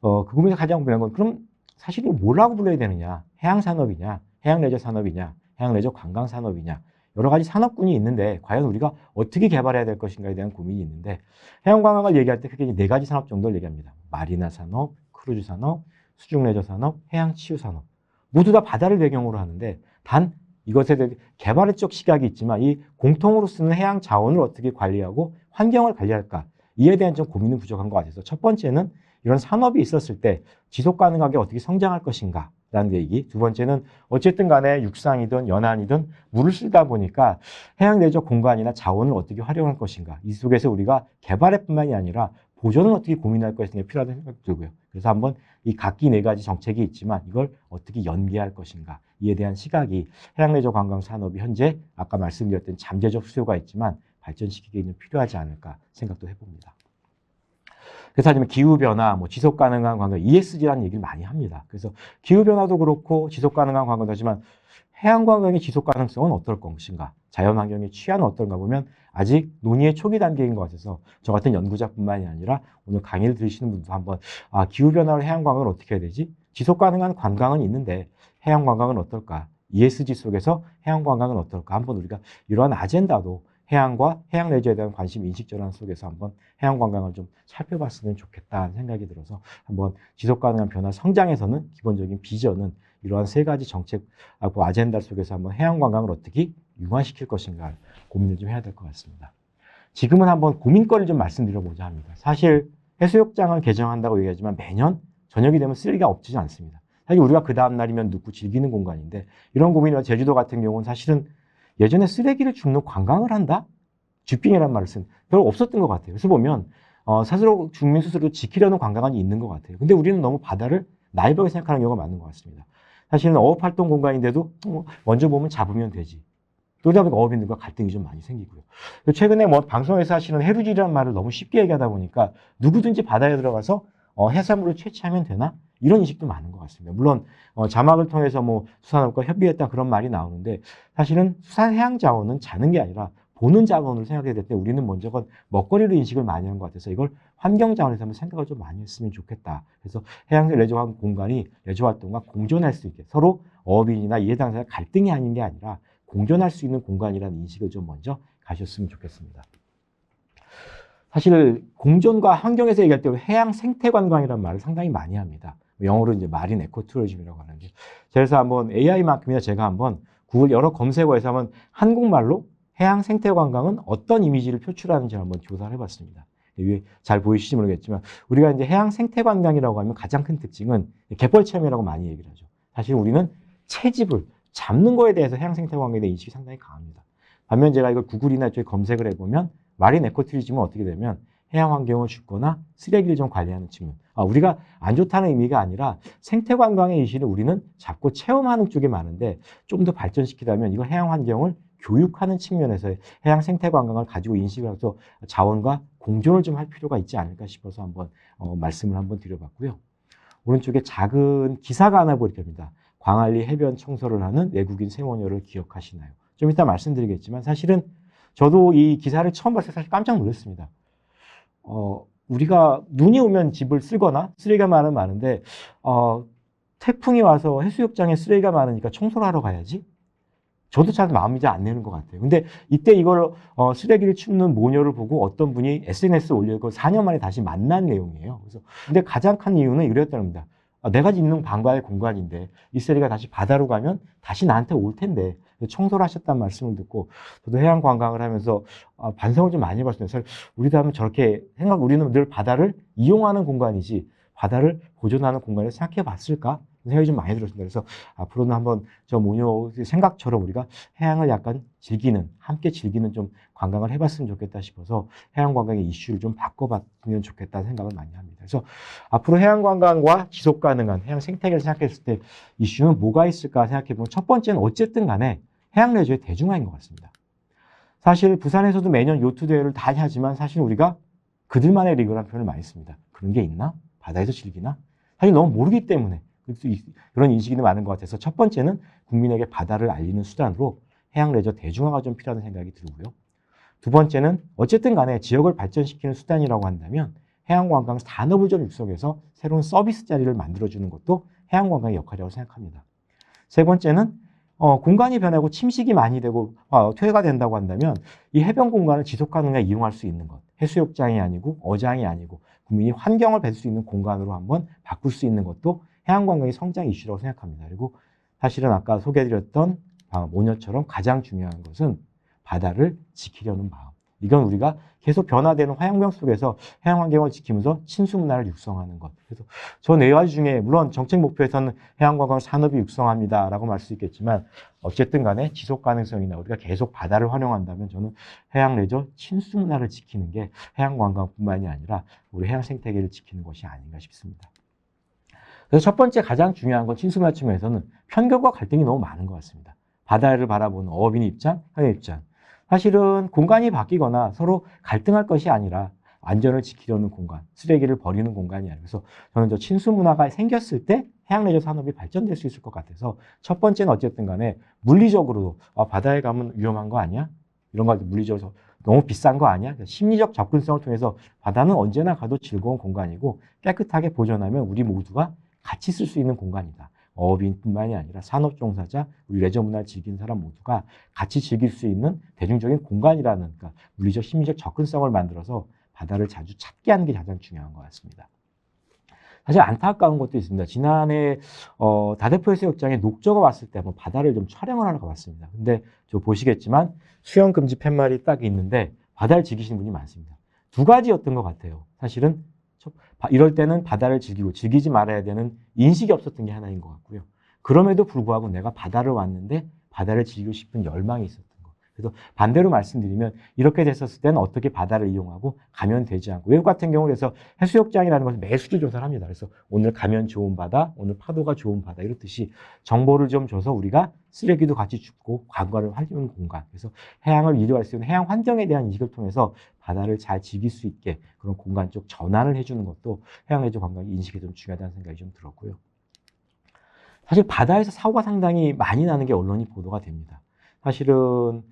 그 부분에서 가장 중요한 건 그럼 사실 이걸 뭐라고 불러야 되느냐? 해양 산업이냐? 해양 레저 산업이냐? 해양 레저 관광 산업이냐? 여러 가지 산업군이 있는데 과연 우리가 어떻게 개발해야 될 것인가에 대한 고민이 있는데 해양 관광을 얘기할 때 크게 4가지 산업 정도를 얘기합니다. 마리나 산업, 크루즈 산업, 수중 레저 산업, 해양 치유 산업. 모두 다 바다를 배경으로 하는데 단 이것에 대해 개발의 쪽 시각이 있지만 이 공통으로 쓰는 해양 자원을 어떻게 관리하고 환경을 관리할까? 이에 대한 좀 고민은 부족한 것 같아서 첫 번째는 이런 산업이 있었을 때 지속 가능하게 어떻게 성장할 것인가? 라는 얘기. 두 번째는 어쨌든 간에 육상이든 연안이든 물을 쓰다 보니까 해양 내적 공간이나 자원을 어떻게 활용할 것인가. 이 속에서 우리가 개발의 뿐만이 아니라 보존을 어떻게 고민할 것인가 필요하다는 생각이 들고요. 그래서 한번 이 각기 4가지 정책이 있지만 이걸 어떻게 연계할 것인가. 이에 대한 시각이 해양 내적 관광 산업이 현재 아까 말씀드렸던 잠재적 수요가 있지만 발전시키기에는 필요하지 않을까 생각도 해봅니다. 그래서 하지만 기후변화, 뭐 지속가능한 관광, ESG라는 얘기를 많이 합니다. 그래서 기후변화도 그렇고 지속가능한 관광도 하지만 해양관광의 지속가능성은 어떨 것인가, 자연환경의 취한은 어떤가 보면 아직 논의의 초기 단계인 것 같아서 저 같은 연구자뿐만이 아니라 오늘 강의를 들으시는 분도 한번 기후변화로 해양관광을 어떻게 해야 되지? 지속가능한 관광은 있는데 해양관광은 어떨까? ESG 속에서 해양관광은 어떨까? 한번 우리가 이러한 아젠다도 해양과 해양 레저에 대한 관심 인식 전환 속에서 한번 해양 관광을 좀 살펴봤으면 좋겠다는 생각이 들어서 한번 지속 가능한 변화 성장에서는 기본적인 비전은 이러한 3가지 정책하고 아젠다 속에서 한번 해양 관광을 어떻게 융화시킬 것인가 고민을 좀 해야 될 것 같습니다. 지금은 한번 고민거리를 좀 말씀드려보자 합니다. 사실 해수욕장을 개정한다고 얘기하지만 매년 저녁이 되면 쓰레기가 없지 않습니다. 사실 우리가 그 다음 날이면 눕고 즐기는 공간인데 이런 고민이나 제주도 같은 경우는 사실은 예전에 쓰레기를 줍는 관광을 한다? 쥐빙이라는 말을 별로 없었던 것 같아요. 그래서 보면 스스로 국민 스스로 지키려는 관광이 있는 것 같아요. 근데 우리는 너무 바다를 나이브하게 생각하는 경우가 많은 것 같습니다. 사실은 어업활동 공간인데도 먼저 보면 잡으면 되지. 그러다 보니까 어업인들과 갈등이 좀 많이 생기고요. 최근에 뭐 방송에서 하시는 해루질이라는 말을 너무 쉽게 얘기하다 보니까 누구든지 바다에 들어가서 해산물을 채취하면 되나? 이런 인식도 많은 것 같습니다. 물론 자막을 통해서 뭐 수산업과 협의했다 그런 말이 나오는데 사실은 수산해양자원은 자는 게 아니라 보는 자원으로 생각해야 될 때 우리는 먼저 먹거리로 인식을 많이 한 것 같아서 이걸 환경자원에서 한번 생각을 좀 많이 했으면 좋겠다. 그래서 해양 레저 공간이 레저 활동과 공존할 수 있게 서로 어업인이나 이해 당사자 갈등이 아닌 게 아니라 공존할 수 있는 공간이라는 인식을 좀 먼저 가셨으면 좋겠습니다. 사실 공존과 환경에서 얘기할 때 해양 생태 관광이라는 말을 상당히 많이 합니다. 영어로 이제 마린 에코 투어리즘이라고 하는데, 그래서 한번 AI만큼이나 제가 한번 구글 여러 검색어에서 한번 한국말로 해양 생태 관광은 어떤 이미지를 표출하는지 한번 조사를 해봤습니다. 위에 잘 보이실지 모르겠지만 우리가 이제 해양 생태 관광이라고 하면 가장 큰 특징은 갯벌 체험이라고 많이 얘기를 하죠. 사실 우리는 채집을 잡는 거에 대해서 해양 생태 관광에 대한 인식이 상당히 강합니다. 반면 제가 이걸 구글이나 쪽에 검색을 해보면 마린 에코투리즘은 어떻게 되면 해양 환경을 죽거나 쓰레기를 좀 관리하는 측면. 우리가 안 좋다는 의미가 아니라 생태 관광의 인식을 우리는 잡고 체험하는 쪽에 많은데 좀 더 발전시키려면 이걸 해양 환경을 교육하는 측면에서 해양 생태 관광을 가지고 인식을 해서 자원과 공존을 좀 할 필요가 있지 않을까 싶어서 한번 말씀을 한번 드려봤고요. 오른쪽에 작은 기사가 하나 보일 겁니다. 광안리 해변 청소를 하는 외국인 세워녀를 기억하시나요? 좀 이따 말씀드리겠지만 사실은 저도 이 기사를 처음 봤을 때 사실 깜짝 놀랐습니다. 우리가 눈이 오면 집을 쓸거나 쓰레기가 많은데 태풍이 와서 해수욕장에 쓰레기가 많으니까 청소를 하러 가야지. 저도 잘 마음이 잘 안 내는 것 같아요. 근데 이때 이걸 쓰레기를 줍는 모녀를 보고 어떤 분이 SNS에 올리고 4년 만에 다시 만난 내용이에요. 그래서 근데 가장 큰 이유는 이랬다는 겁니다. 내가 있는 방과의 공간인데 이 쓰레기가 다시 바다로 가면 다시 나한테 올 텐데 청소를 하셨다는 말씀을 듣고 저도 해양 관광을 하면서 반성을 좀 많이 해봤습니다. 사실 우리도 하면 저렇게 우리는 늘 바다를 이용하는 공간이지 바다를 보존하는 공간을 생각해 봤을까? 생각이 좀 많이 들었습니다. 그래서 앞으로는 한번 저 모녀 생각처럼 우리가 해양을 약간 함께 즐기는 좀 관광을 해봤으면 좋겠다 싶어서 해양 관광의 이슈를 좀 바꿔봤으면 좋겠다는 생각을 많이 합니다. 그래서 앞으로 해양 관광과 지속 가능한 해양 생태계를 생각했을 때 이슈는 뭐가 있을까 생각해보면 첫 번째는 어쨌든 간에 해양 레저의 대중화인 것 같습니다. 사실 부산에서도 매년 요트 대회를 다 하지만 사실 우리가 그들만의 리그라는 표현을 많이 씁니다. 그런 게 있나? 바다에서 즐기나? 사실 너무 모르기 때문에 그런 인식이 많은 것 같아서 첫 번째는 국민에게 바다를 알리는 수단으로 해양 레저 대중화가 좀 필요하다는 생각이 들고요. 두 번째는 어쨌든 간에 지역을 발전시키는 수단이라고 한다면 해양관광 산업을 좀 육성해서 새로운 서비스 자리를 만들어주는 것도 해양관광의 역할이라고 생각합니다. 세 번째는 공간이 변하고 침식이 많이 되고 퇴해가 된다고 한다면 이 해변 공간을 지속 가능하게 이용할 수 있는 것, 해수욕장이 아니고 어장이 아니고 국민이 환경을 뵐 수 있는 공간으로 한번 바꿀 수 있는 것도 해양관광의 성장 이슈라고 생각합니다. 그리고 사실은 아까 소개해드렸던 모녀처럼 가장 중요한 것은 바다를 지키려는 마음. 이건 우리가 계속 변화되는 화양경 속에서 해양환경을 지키면서 친수문화를 육성하는 것. 그래서 저 네 가지 중에 물론 정책 목표에서는 해양관광 산업이 육성합니다라고 말할 수 있겠지만 어쨌든 간에 지속 가능성이나 우리가 계속 바다를 활용한다면 저는 해양 레저 친수문화를 지키는 게 해양관광뿐만이 아니라 우리 해양 생태계를 지키는 것이 아닌가 싶습니다. 그래서 첫 번째 가장 중요한 건 친수문화 측면에서는 편견과 갈등이 너무 많은 것 같습니다. 바다를 바라보는 어업인 입장, 항해 입장. 사실은 공간이 바뀌거나 서로 갈등할 것이 아니라 안전을 지키려는 공간, 쓰레기를 버리는 공간이 아니라 그래서 저는 저 친수 문화가 생겼을 때 해양 레저 산업이 발전될 수 있을 것 같아서 첫 번째는 어쨌든 간에 물리적으로 바다에 가면 위험한 거 아니야? 이런 거 물리적으로 너무 비싼 거 아니야? 심리적 접근성을 통해서 바다는 언제나 가도 즐거운 공간이고 깨끗하게 보존하면 우리 모두가 같이 쓸 수 있는 공간이다. 어업인뿐만이 아니라 산업 종사자, 우리 레저 문화를 즐기는 사람 모두가 같이 즐길 수 있는 대중적인 공간이라는 그러니까 물리적, 심리적 접근성을 만들어서 바다를 자주 찾게 하는 게 가장 중요한 것 같습니다. 사실 안타까운 것도 있습니다. 지난해 다대포 해수욕장에 녹저가 왔을 때 한번 바다를 좀 촬영을 하러 가봤습니다. 근데 저 보시겠지만 수영 금지 팻말이 딱 있는데 바다를 즐기시는 분이 많습니다. 두 가지였던 것 같아요. 사실은 이럴 때는 바다를 즐기고 즐기지 말아야 되는 인식이 없었던 게 하나인 것 같고요. 그럼에도 불구하고 내가 바다를 왔는데 바다를 즐기고 싶은 열망이 있었던 거. 그래서 반대로 말씀드리면 이렇게 됐었을 때는 어떻게 바다를 이용하고 가면 되지 않고, 외국 같은 경우 그래서 해수욕장이라는 것은 매수를 조사를 합니다. 그래서 오늘 가면 좋은 바다, 오늘 파도가 좋은 바다 이렇듯이 정보를 좀 줘서 우리가 쓰레기도 같이 줍고 관광을 하려는 공간, 그래서 해양을 이용할 수 있는 해양 환경에 대한 인식을 통해서 바다를 잘 즐길 수 있게 그런 공간 쪽 전환을 해주는 것도 해양레저 관광의 인식이 좀 중요하다는 생각이 좀 들었고요. 사실 바다에서 사고가 상당히 많이 나는 게 언론이 보도가 됩니다. 사실은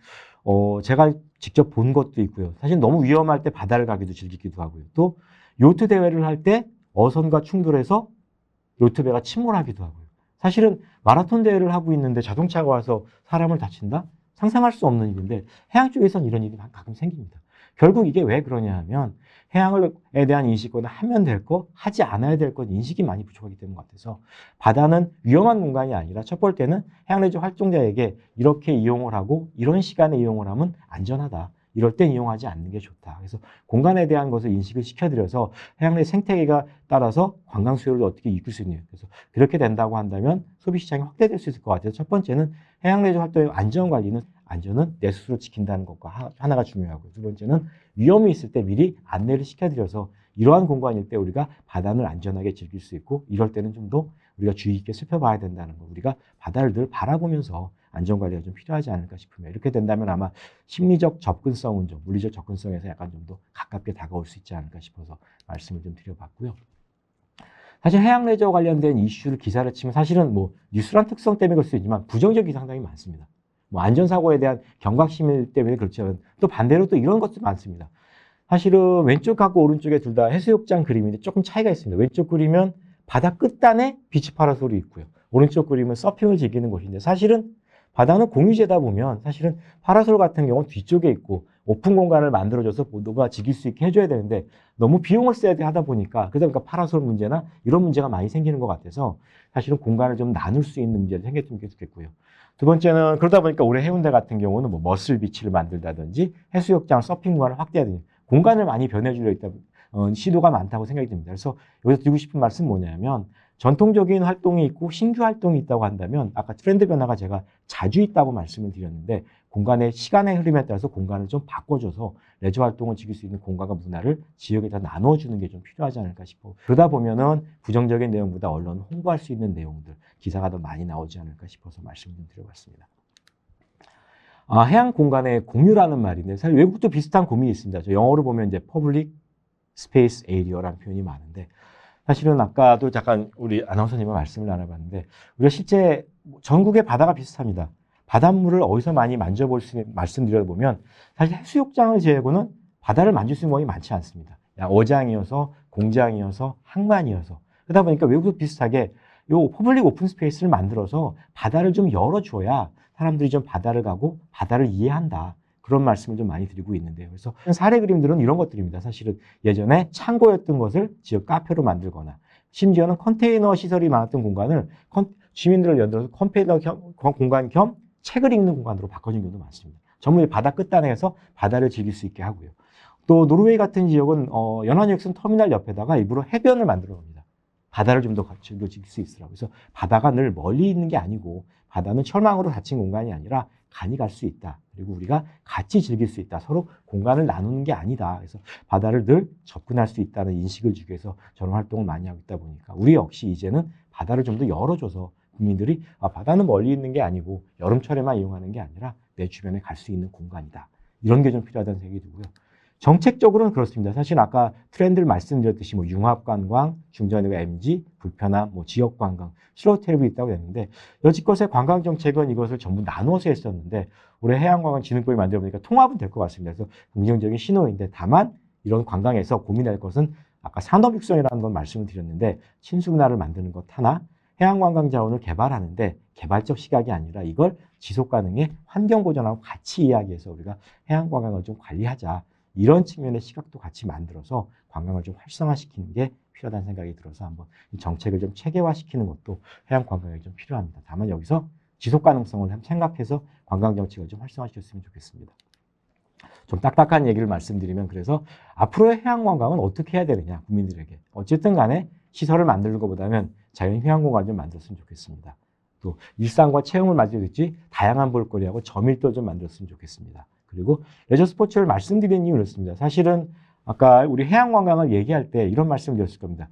제가 직접 본 것도 있고요. 사실 너무 위험할 때 바다를 가기도 즐기기도 하고요. 또 요트 대회를 할 때 어선과 충돌해서 요트배가 침몰하기도 하고요. 사실은 마라톤 대회를 하고 있는데 자동차가 와서 사람을 다친다? 상상할 수 없는 일인데 해양 쪽에서는 이런 일이 가끔 생깁니다. 결국 이게 왜 그러냐 하면 해양에 대한 인식보다 하면 될 거, 하지 않아야 될 것 인식이 많이 부족하기 때문 같아서 바다는 위험한 공간이 아니라 첫 번째는 해양레저 활동자에게 이렇게 이용을 하고 이런 시간에 이용을 하면 안전하다. 이럴 땐 이용하지 않는 게 좋다. 그래서 공간에 대한 것을 인식을 시켜드려서 해양내 생태계가 따라서 관광 수요를 어떻게 이끌 수 있느냐. 그래서 그렇게 된다고 한다면 소비 시장이 확대될 수 있을 것 같아요. 첫 번째는 해양레저 활동의 안전 관리는 안전은 내 스스로 지킨다는 것과 하나가 중요하고, 두 번째는 위험이 있을 때 미리 안내를 시켜드려서 이러한 공간일 때 우리가 바다를 안전하게 즐길 수 있고, 이럴 때는 좀 더 우리가 주의 깊게 살펴봐야 된다는 거. 우리가 바다를 늘 바라보면서 안전관리가 좀 필요하지 않을까 싶으면, 이렇게 된다면 아마 심리적 접근성은 좀, 물리적 접근성에서 약간 좀 더 가깝게 다가올 수 있지 않을까 싶어서 말씀을 좀 드려봤고요. 사실 해양레저 관련된 이슈를 기사를 치면 사실은 뭐 뉴스란 특성 때문에 그럴 수 있지만 부정적인 상당히 많습니다. 뭐 안전사고에 대한 경각심 때문에 그렇지만 또 반대로 또 이런 것도 많습니다. 사실은 왼쪽하고 오른쪽에 둘 다 해수욕장 그림인데 조금 차이가 있습니다. 왼쪽 그림은 바다 끝단에 비치 파라솔이 있고요. 오른쪽 그림은 서핑을 즐기는 곳인데, 사실은 바다는 공유제다 보면 사실은 파라솔 같은 경우는 뒤쪽에 있고 오픈 공간을 만들어줘서 모두가 즐길 수 있게 해줘야 되는데 너무 비용을 써야 돼 하다 보니까, 그러다 보니까 파라솔 문제나 이런 문제가 많이 생기는 것 같아서 사실은 공간을 좀 나눌 수 있는 문제가 생겼으면 좋겠고요. 두 번째는 그러다 보니까 올해 해운대 같은 경우는 뭐 머슬 비치를 만들다든지 해수욕장 서핑 공간을 확대하든지 공간을 많이 변해주려 있다 시도가 많다고 생각이 듭니다. 그래서 여기서 드리고 싶은 말씀은 뭐냐면, 전통적인 활동이 있고 신규 활동이 있다고 한다면 아까 트렌드 변화가 제가 자주 있다고 말씀을 드렸는데, 공간의 시간의 흐름에 따라서 공간을 좀 바꿔줘서 레저 활동을 즐길 수 있는 공간과 문화를 지역에다 나눠주는 게 좀 필요하지 않을까 싶어. 그러다 보면은 부정적인 내용보다 언론 홍보할 수 있는 내용들, 기사가 더 많이 나오지 않을까 싶어서 말씀 좀 드려봤습니다. 해양 공간의 공유라는 말인데 사실 외국도 비슷한 고민이 있습니다. 저 영어로 보면 이제 Public Space Area라는 표현이 많은데, 사실은 아까도 잠깐 우리 아나운서님과 말씀을 나눠봤는데 우리가 실제 전국의 바다가 비슷합니다. 바닷물을 어디서 많이 만져볼 수 있는 말씀드려보면 사실 해수욕장을 제외하고는 바다를 만질 수 있는 공간이 많지 않습니다. 어장이어서 공장이어서 항만이어서, 그러다 보니까 외국도 비슷하게 요 퍼블릭 오픈 스페이스를 만들어서 바다를 좀 열어줘야 사람들이 좀 바다를 가고 바다를 이해한다. 그런 말씀을 좀 많이 드리고 있는데요. 그래서 사례 그림들은 이런 것들입니다. 사실은 예전에 창고였던 것을 지역 카페로 만들거나, 심지어는 컨테이너 시설이 많았던 공간을 주민들을 연들어서 컨테이너 공간 겸 책을 읽는 공간으로 바꿔준 경우도 많습니다. 전부 바다 끝단에서 바다를 즐길 수 있게 하고요. 또 노르웨이 같은 지역은 연안유역선 터미널 옆에다가 일부러 해변을 만들어 놉니다. 바다를 좀 더 즐길 수 있으라고. 그래서 바다가 늘 멀리 있는 게 아니고 바다는 철망으로 닫힌 공간이 아니라 간이 갈 수 있다. 그리고 우리가 같이 즐길 수 있다. 서로 공간을 나누는 게 아니다. 그래서 바다를 늘 접근할 수 있다는 인식을 주기 위해서 저런 활동을 많이 하고 있다 보니까 우리 역시 이제는 바다를 좀 더 열어줘서 국민들이 바다는 멀리 있는 게 아니고 여름철에만 이용하는 게 아니라 내 주변에 갈 수 있는 공간이다. 이런 게 좀 필요하다는 생각이 들고요. 정책적으로는 그렇습니다. 사실 아까 트렌드를 말씀드렸듯이 뭐 융합관광, 중저리가 MG, 불편함, 뭐 지역관광, 슬로우 텔이 있다고 했는데 여지껏의 관광정책은 이것을 전부 나누어서 했었는데 올해 해양관광진흥법이 만들어보니까 통합은 될 것 같습니다. 그래서 긍정적인 신호인데, 다만 이런 관광에서 고민할 것은 아까 산업육성이라는 건 말씀을 드렸는데 친수문화를 만드는 것 하나, 해양관광 자원을 개발하는데 개발적 시각이 아니라 이걸 지속가능의 환경보전하고 같이 이야기해서 우리가 해양관광을 좀 관리하자. 이런 측면의 시각도 같이 만들어서 관광을 좀 활성화시키는 게 필요하다는 생각이 들어서 한번 이 정책을 좀 체계화시키는 것도 해양 관광에 좀 필요합니다. 다만 여기서 지속 가능성을 생각해서 관광 정책을 좀 활성화시켰으면 좋겠습니다. 좀 딱딱한 얘기를 말씀드리면 그래서 앞으로의 해양 관광은 어떻게 해야 되느냐 국민들에게 어쨌든 간에 시설을 만드는 것보다는 자연 휴양 공간을 좀 만들었으면 좋겠습니다. 또 일상과 체험을 만들듯이 다양한 볼거리하고 저밀도 좀 만들었으면 좋겠습니다. 그리고 레저 스포츠를 말씀드린 이유는 이렇습니다. 사실은 아까 우리 해양 관광을 얘기할 때 이런 말씀을 드렸을 겁니다.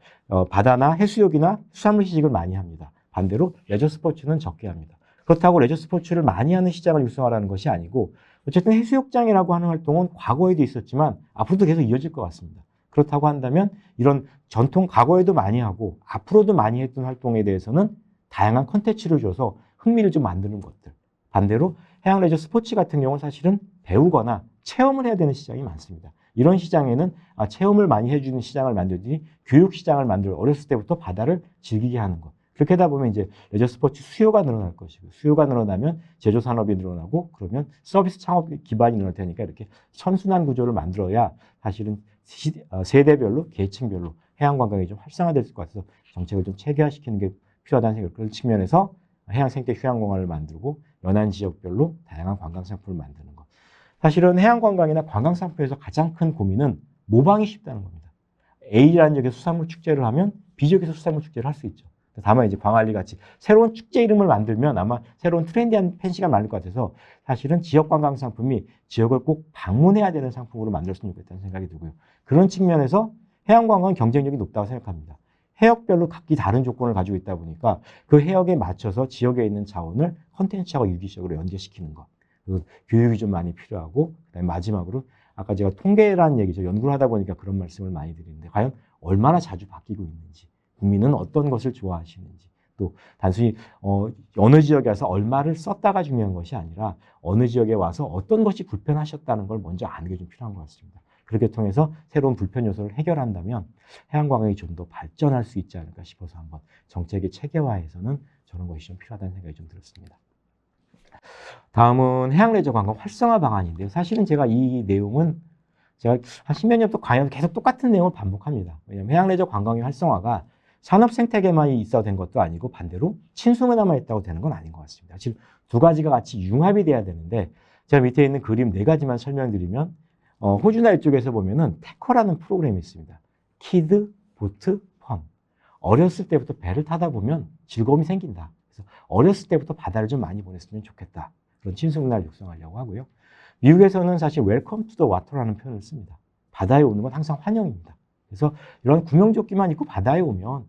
바다나 해수욕이나 수산물 시식을 많이 합니다. 반대로 레저 스포츠는 적게 합니다. 그렇다고 레저 스포츠를 많이 하는 시장을 육성하라는 것이 아니고 어쨌든 해수욕장이라고 하는 활동은 과거에도 있었지만 앞으로도 계속 이어질 것 같습니다. 그렇다고 한다면 이런 전통 과거에도 많이 하고 앞으로도 많이 했던 활동에 대해서는 다양한 컨텐츠를 줘서 흥미를 좀 만드는 것들. 반대로 해양 레저 스포츠 같은 경우는 사실은 배우거나 체험을 해야 되는 시장이 많습니다. 이런 시장에는 체험을 많이 해주는 시장을 만들더니 교육 시장을 만들어 어렸을 때부터 바다를 즐기게 하는 것. 그렇게 하다 보면 이제 레저 스포츠 수요가 늘어날 것이고 수요가 늘어나면 제조 산업이 늘어나고 그러면 서비스 창업 기반이 늘어날 테니까 이렇게 선순환 구조를 만들어야 사실은 세대별로 계층별로 해양 관광이 좀 활성화될 것 같아서 정책을 좀 체계화시키는 게 필요하다는 생각. 그런 측면에서 해양 생태 휴양 공간을 만들고 연안 지역별로 다양한 관광 상품을 만드는 것. 사실은 해양 관광이나 관광 상품에서 가장 큰 고민은 모방이 쉽다는 겁니다. A라는 지역에서 수산물 축제를 하면 B 지역에서 수산물 축제를 할 수 있죠. 다만 이제 광안리 같이 새로운 축제 이름을 만들면 아마 새로운 트렌디한 팬시가 많을 것 같아서 사실은 지역 관광 상품이 지역을 꼭 방문해야 되는 상품으로 만들었으면 좋겠다는 생각이 들고요. 그런 측면에서 해양 관광은 경쟁력이 높다고 생각합니다. 해역별로 각기 다른 조건을 가지고 있다 보니까 그 해역에 맞춰서 지역에 있는 자원을 컨텐츠하고 유기적으로 연계시키는 것. 그리고 교육이 좀 많이 필요하고 그다음에 마지막으로 아까 제가 통계라는 얘기죠. 연구를 하다 보니까 그런 말씀을 많이 드리는데 과연 얼마나 자주 바뀌고 있는지 국민은 어떤 것을 좋아하시는지 또 단순히 어느 지역에 와서 얼마를 썼다가 중요한 것이 아니라 어느 지역에 와서 어떤 것이 불편하셨다는 걸 먼저 아는 게 좀 필요한 것 같습니다. 그렇게 통해서 새로운 불편 요소를 해결한다면 해양관광이 좀 더 발전할 수 있지 않을까 싶어서 한번 정책의 체계화에서는 저런 것이 좀 필요하다는 생각이 좀 들었습니다. 다음은 해양레저 관광 활성화 방안인데요. 사실은 제가 이 내용은 제가 한 10몇 년부터 과연 계속 똑같은 내용을 반복합니다. 왜냐하면 해양레저 관광의 활성화가 산업 생태계만 있어야 된 것도 아니고 반대로 친수문화만 있다고 되는 건 아닌 것 같습니다. 지금 두 가지가 같이 융합이 돼야 되는데 제가 밑에 있는 그림 네 가지만 설명드리면 호주나 이쪽에서 보면은 테커라는 프로그램이 있습니다. 키드, 보트, 펀. 어렸을 때부터 배를 타다 보면 즐거움이 생긴다. 그래서 어렸을 때부터 바다를 좀 많이 보냈으면 좋겠다. 그런 친수문화를 육성하려고 하고요. 미국에서는 사실 웰컴 투 더 와터라는 표현을 씁니다. 바다에 오는 건 항상 환영입니다. 그래서 이런 구명조끼만 입고 바다에 오면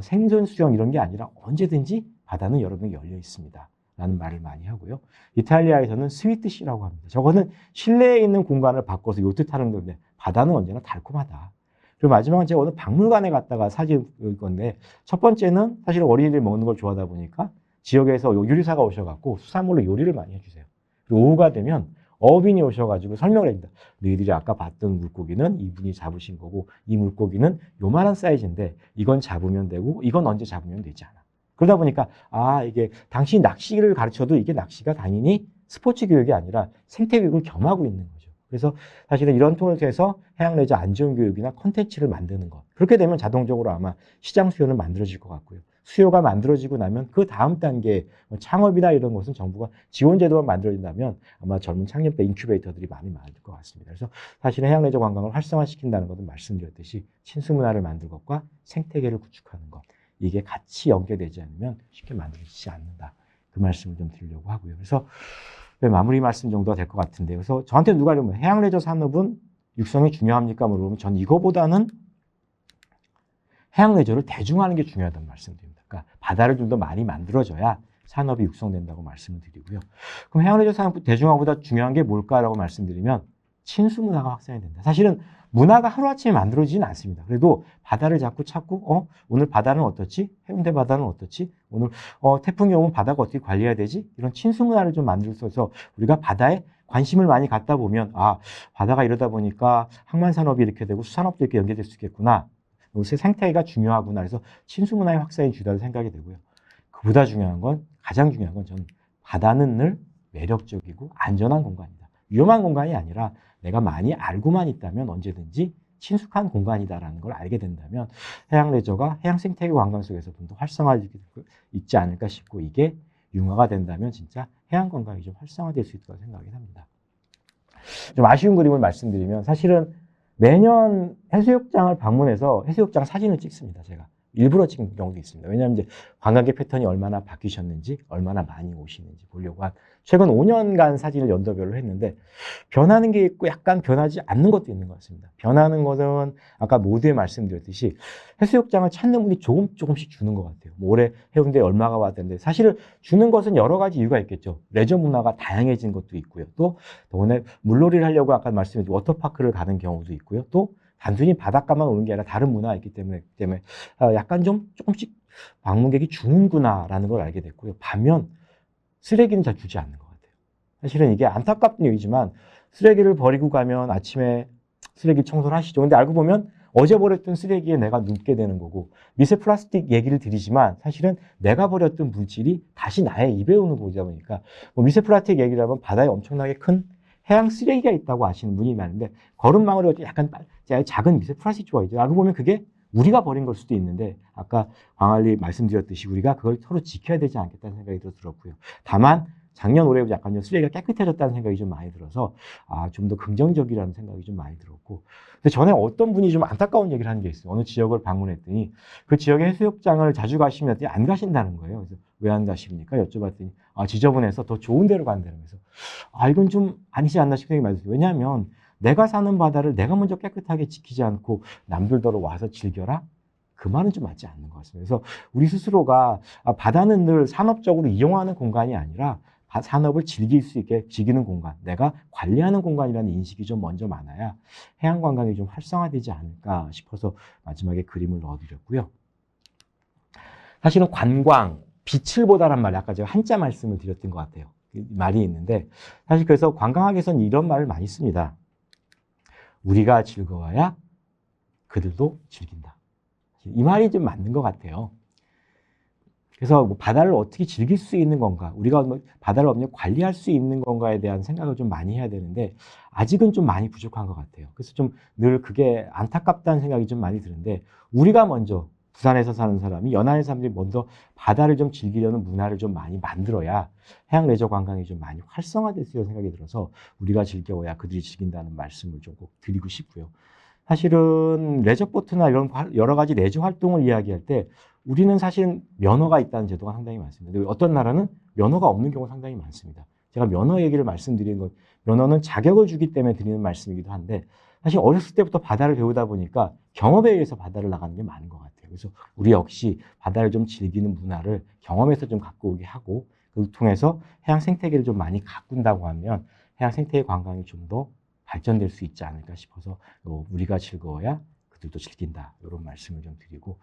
생존 수영 이런 게 아니라 언제든지 바다는 여러분에게 열려 있습니다. 라는 말을 많이 하고요. 이탈리아에서는 스위트시라고 합니다. 저거는 실내에 있는 공간을 바꿔서 요트 타는 건데 바다는 언제나 달콤하다. 그리고 마지막은 제가 오늘 박물관에 갔다가 사진 건데 첫 번째는 사실 어린이들이 먹는 걸 좋아하다 보니까 지역에서 요리사가 오셔갖고 수산물로 요리를 많이 해주세요. 그리고 오후가 되면 어업인이 오셔가지고 설명을 합니다. 너희들이 아까 봤던 물고기는 이분이 잡으신 거고 이 물고기는 요만한 사이즈인데 이건 잡으면 되고 이건 언제 잡으면 되지 않아. 그러다 보니까 이게 당신이 낚시를 가르쳐도 이게 낚시가 당연히 스포츠 교육이 아니라 생태 교육을 겸하고 있는 거죠. 그래서 사실은 이런 통을 통해서 해양레저 안전 교육이나 콘텐츠를 만드는 것. 그렇게 되면 자동적으로 아마 시장 수요는 만들어질 것 같고요. 수요가 만들어지고 나면 그 다음 단계 창업이나 이런 것은 정부가 지원 제도만 만들어진다면 아마 젊은 창업자 인큐베이터들이 많이 많을 것 같습니다. 그래서 사실은 해양레저 관광을 활성화시킨다는 것은 말씀드렸듯이 친수문화를 만들 것과 생태계를 구축하는 것. 이게 같이 연계되지 않으면 쉽게 만들어지지 않는다. 그 말씀을 좀 드리려고 하고요. 그래서 마무리 말씀 정도가 될 것 같은데요. 그래서 저한테 누가 이러면 해양레저 산업은 육성이 중요합니까? 물어보면 전 이거보다는 해양레저를 대중화하는 게 중요하다는 말씀드립니다. 그러니까 바다를 좀 더 많이 만들어줘야 산업이 육성된다고 말씀을 드리고요. 그럼 해양레저 산업 대중화보다 중요한 게 뭘까라고 말씀드리면 친수문화가 확산이 된다. 사실은 문화가 하루아침에 만들어지진 않습니다. 그래도 바다를 자꾸 찾고 오늘 바다는 어떻지? 해운대 바다는 어떻지? 오늘 태풍이 오면 바다가 어떻게 관리해야 되지? 이런 친수문화를 좀 만들 수 있어서 우리가 바다에 관심을 많이 갖다 보면 바다가 이러다 보니까 항만산업이 이렇게 되고 수산업도 이렇게 연계될 수 있겠구나. 요새 생태계가 중요하구나. 그래서 친수문화의 확산이 주다고 생각이 되고요. 그보다 중요한 건 가장 중요한 건 저는 바다는 늘 매력적이고 안전한 공간이다. 위험한 공간이 아니라 내가 많이 알고만 있다면 언제든지 친숙한 공간이다라는 걸 알게 된다면 해양레저가 해양생태계 관광 속에서 좀 더 활성화되고 있지 않을까 싶고 이게 융화가 된다면 진짜 해양관광이 좀 활성화될 수 있다고 생각이 합니다. 좀 아쉬운 그림을 말씀드리면 사실은 매년 해수욕장을 방문해서 해수욕장 사진을 찍습니다. 제가 일부러 찍는 경우도 있습니다. 왜냐하면 이제 관광객 패턴이 얼마나 바뀌셨는지, 얼마나 많이 오시는지 보려고 한 최근 5년간 사진을 연도별로 했는데 변하는 게 있고 약간 변하지 않는 것도 있는 것 같습니다. 변하는 것은 아까 모두에 말씀드렸듯이 해수욕장을 찾는 분이 조금씩 주는 것 같아요. 뭐 올해 해운대에 얼마가 왔던데 사실은 주는 것은 여러 가지 이유가 있겠죠. 레저 문화가 다양해진 것도 있고요. 또 오늘 물놀이를 하려고 아까 말씀드린 워터파크를 가는 경우도 있고요. 또 단순히 바닷가만 오는 게 아니라 다른 문화가 있기 때문에 약간 좀 조금씩 방문객이 주는구나라는 걸 알게 됐고요. 반면 쓰레기는 잘 주지 않는 것 같아요. 사실은 이게 안타깝던 얘기지만 쓰레기를 버리고 가면 아침에 쓰레기 청소를 하시죠. 근데 알고 보면 어제 버렸던 쓰레기에 내가 눕게 되는 거고 미세 플라스틱 얘기를 드리지만 사실은 내가 버렸던 물질이 다시 나의 입에 오는 거다 보니까 뭐 미세 플라스틱 얘기를 하면 바다에 엄청나게 큰 해양 쓰레기가 있다고 아시는 분이 많은데 거름망으로 약간 작은 미세 플라스틱 조각이죠. 알고 보면 그게 우리가 버린 걸 수도 있는데 아까 광활리 말씀드렸듯이 우리가 그걸 서로 지켜야 되지 않겠다는 생각이 들었고요. 다만 작년 올해보다 약간 쓰레기가 깨끗해졌다는 생각이 좀 많이 들어서 좀 더 긍정적이라는 생각이 좀 많이 들었고 근데 전에 어떤 분이 좀 안타까운 얘기를 하는 게 있어요. 어느 지역을 방문했더니 그 지역의 해수욕장을 자주 가시면 안 가신다는 거예요. 그래서 왜 안 가십니까? 여쭤봤더니 지저분해서 더 좋은 데로 간다는 거예요. 그래서 이건 좀 아니지 않나 싶은 생각이 많이 들어요. 왜냐하면 내가 사는 바다를 내가 먼저 깨끗하게 지키지 않고 남들더러 와서 즐겨라? 그 말은 좀 맞지 않는 것 같습니다. 그래서 우리 스스로가 바다는 늘 산업적으로 이용하는 공간이 아니라 산업을 즐길 수 있게 즐기는 공간, 내가 관리하는 공간이라는 인식이 좀 먼저 많아야 해양 관광이 좀 활성화되지 않을까 싶어서 마지막에 그림을 넣어드렸고요. 사실은 관광, 빛을 보다란 말, 아까 제가 한자 말씀을 드렸던 것 같아요. 말이 있는데 사실 그래서 관광학에서는 이런 말을 많이 씁니다. 우리가 즐거워야 그들도 즐긴다. 이 말이 좀 맞는 것 같아요. 그래서 뭐 바다를 어떻게 즐길 수 있는 건가, 우리가 바다를 어떻게 관리할 수 있는 건가에 대한 생각을 좀 많이 해야 되는데 아직은 좀 많이 부족한 것 같아요. 그래서 좀 늘 그게 안타깝다는 생각이 좀 많이 드는데 우리가 먼저 부산에서 사는 사람이 연안의 사람들이 먼저 바다를 좀 즐기려는 문화를 좀 많이 만들어야 해양 레저 관광이 좀 많이 활성화될 수 있다는 생각이 들어서 우리가 즐겨야 그들이 즐긴다는 말씀을 좀 꼭 드리고 싶고요. 사실은 레저보트나 이런 여러 가지 레저 활동을 이야기할 때 우리는 사실 면허가 있다는 제도가 상당히 많습니다. 어떤 나라는 면허가 없는 경우가 상당히 많습니다. 제가 면허 얘기를 말씀드리는 건 면허는 자격을 주기 때문에 드리는 말씀이기도 한데 사실 어렸을 때부터 바다를 배우다 보니까 경험에 의해서 바다를 나가는 게 많은 것 같아요. 그래서 우리 역시 바다를 좀 즐기는 문화를 경험에서 좀 갖고 오게 하고 그걸 통해서 해양 생태계를 좀 많이 가꾼다고 하면 해양 생태계 관광이 좀 더 발전될 수 있지 않을까 싶어서 우리가 즐거워야 그들도 즐긴다. 이런 말씀을 좀 드리고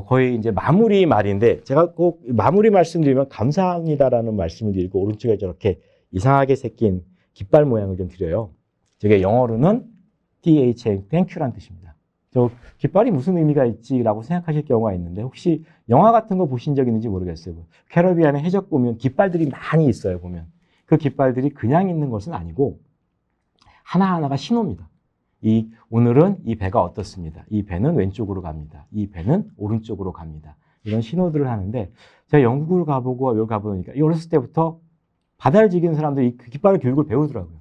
거의 이제 마무리 말인데 제가 꼭 마무리 말씀드리면 감사합니다라는 말씀을 드리고 오른쪽에 저렇게 이상하게 새긴 깃발 모양을 좀 드려요. 저게 영어로는 THA, 땡큐라는 뜻입니다. 저 깃발이 무슨 의미가 있지라고 생각하실 경우가 있는데 혹시 영화 같은 거 보신 적 있는지 모르겠어요. 캐리비안의 해적 보면 깃발들이 많이 있어요. 보면 그 깃발들이 그냥 있는 것은 아니고 하나하나가 신호입니다. 오늘은 이 배가 어떻습니다. 이 배는 왼쪽으로 갑니다. 이 배는 오른쪽으로 갑니다. 이런 신호들을 하는데 제가 영국을 가보고 여기 가보니까 어렸을 때부터 바다를 즐기는 사람들이 그 깃발 교육을 배우더라고요.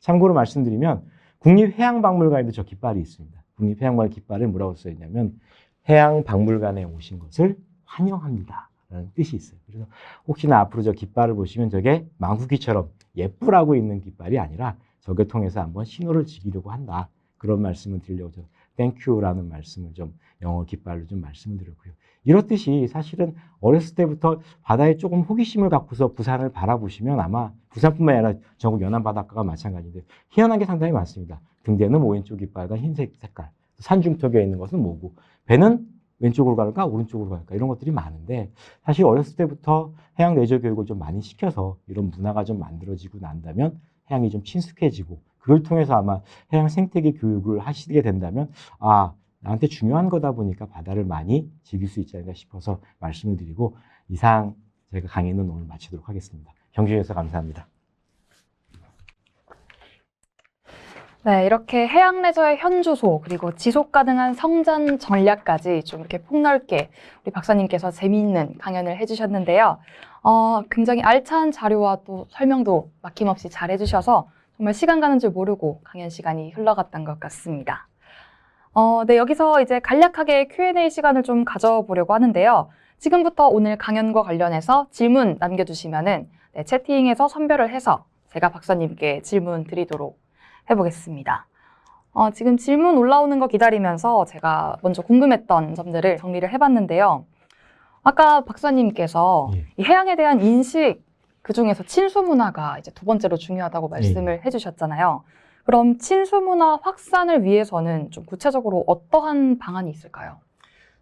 참고로 말씀드리면 국립해양박물관에도 저 깃발이 있습니다. 국립해양박물관 깃발에 뭐라고 써있냐면 해양박물관에 오신 것을 환영합니다. 라는 뜻이 있어요. 그래서 혹시나 앞으로 저 깃발을 보시면 저게 망국기처럼 예쁘라고 있는 깃발이 아니라 저게 통해서 한번 신호를 지키려고 한다. 그런 말씀을 드리려고 저 땡큐라는 말씀을 좀 영어 깃발로 좀 말씀을 드렸고요. 이렇듯이 사실은 어렸을 때부터 바다에 조금 호기심을 갖고서 부산을 바라보시면 아마 부산뿐만 아니라 전국 연안 바닷가가 마찬가지인데 희한한 게 상당히 많습니다. 등대는 왼쪽 깃발과 흰색 색깔, 산중턱에 있는 것은 뭐고 배는 왼쪽으로 갈까 오른쪽으로 갈까 이런 것들이 많은데 사실 어렸을 때부터 해양 레저 교육을 좀 많이 시켜서 이런 문화가 좀 만들어지고 난다면 해양이 좀 친숙해지고 그걸 통해서 아마 해양 생태계 교육을 하시게 된다면 나한테 중요한 거다 보니까 바다를 많이 즐길 수 있지 않을까 싶어서 말씀을 드리고 이상 제가 강의는 오늘 마치도록 하겠습니다. 경주해 주셔서 감사합니다. 네, 이렇게 해양 레저의 현주소 그리고 지속 가능한 성장 전략까지 좀 이렇게 폭넓게 우리 박사님께서 재미있는 강연을 해주셨는데요. 굉장히 알찬 자료와 또 설명도 막힘없이 잘 해주셔서 정말 시간 가는 줄 모르고 강연 시간이 흘러갔던 것 같습니다. 네, 여기서 이제 간략하게 Q&A 시간을 좀 가져보려고 하는데요. 지금부터 오늘 강연과 관련해서 질문 남겨주시면은 네, 채팅에서 선별을 해서 제가 박사님께 질문 드리도록 해보겠습니다. 지금 질문 올라오는 거 기다리면서 제가 먼저 궁금했던 점들을 정리를 해봤는데요. 아까 박사님께서 예. 이 해양에 대한 인식, 그중에서 친수 문화가 이제 두 번째로 중요하다고 말씀을 해주셨잖아요. 그럼 친수 문화 확산을 위해서는 좀 구체적으로 어떠한 방안이 있을까요?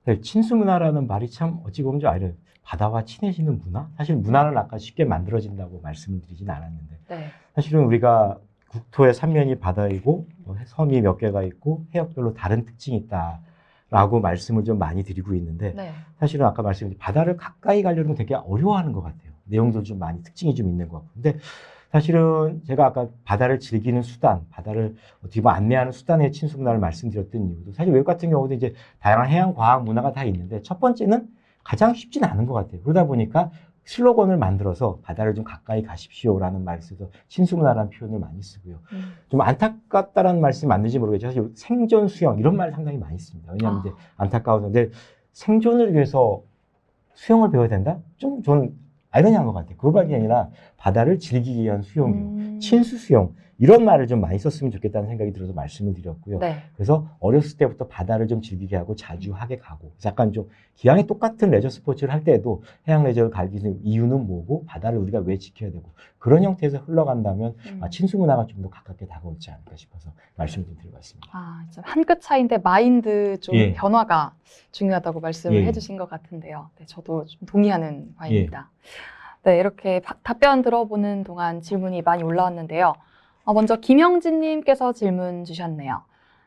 네, 친수 문화라는 말이 참 어찌 보면 좀 아이러니해요. 바다와 친해지는 문화? 사실 문화는 아까 쉽게 만들어진다고 말씀드리진 않았는데 네. 사실은 우리가 국토의 3면이 바다이고 섬이 몇 개가 있고 해역별로 다른 특징이 있다라고 말씀을 좀 많이 드리고 있는데 네. 사실은 아까 말씀드린 바다를 가까이 가려면 되게 어려워하는 것 같아요. 내용도 좀 많이 특징이 좀 있는 것 같고. 근데 사실은 제가 아까 바다를 즐기는 수단, 바다를 어떻게 보면 안내하는 수단의 친수 문화를 말씀드렸던 이유도 사실 외국 같은 경우도 이제 다양한 해양 과학 문화가 다 있는데 첫 번째는 가장 쉽지는 않은 것 같아요. 그러다 보니까 슬로건을 만들어서 바다를 좀 가까이 가십시오라는 말을 써서 친수 문화라는 표현을 많이 쓰고요. 좀 안타깝다라는 말씀이 맞는지 모르겠지만 사실 생존 수영 이런 말 상당히 많이 씁니다. 왜냐하면 이제 안타까운데 생존을 위해서 수영을 배워야 된다? 좀 저는 아이러니한 것 같아요. 그거밖에 아니라 바다를 즐기기 위한 수영이요. 친수 수영 이런 말을 좀 많이 썼으면 좋겠다는 생각이 들어서 말씀을 드렸고요. 네. 그래서 어렸을 때부터 바다를 좀 즐기게 하고 자주 하게 가고 약간 좀 기왕에 똑같은 레저 스포츠를 할 때도 해양 레저를 가르치는 이유는 뭐고 바다를 우리가 왜 지켜야 되고 그런 형태에서 흘러간다면 친수 문화가 좀 더 가깝게 다가오지 않을까 싶어서 말씀을 좀 드려봤습니다. 한 끗 차이인데 마인드 좀 예. 변화가 중요하다고 말씀을 예. 해주신 것 같은데요. 네, 저도 좀 동의하는 바입니다. 네, 이렇게 답변 들어보는 동안 질문이 많이 올라왔는데요. 먼저 김영진님께서 질문 주셨네요.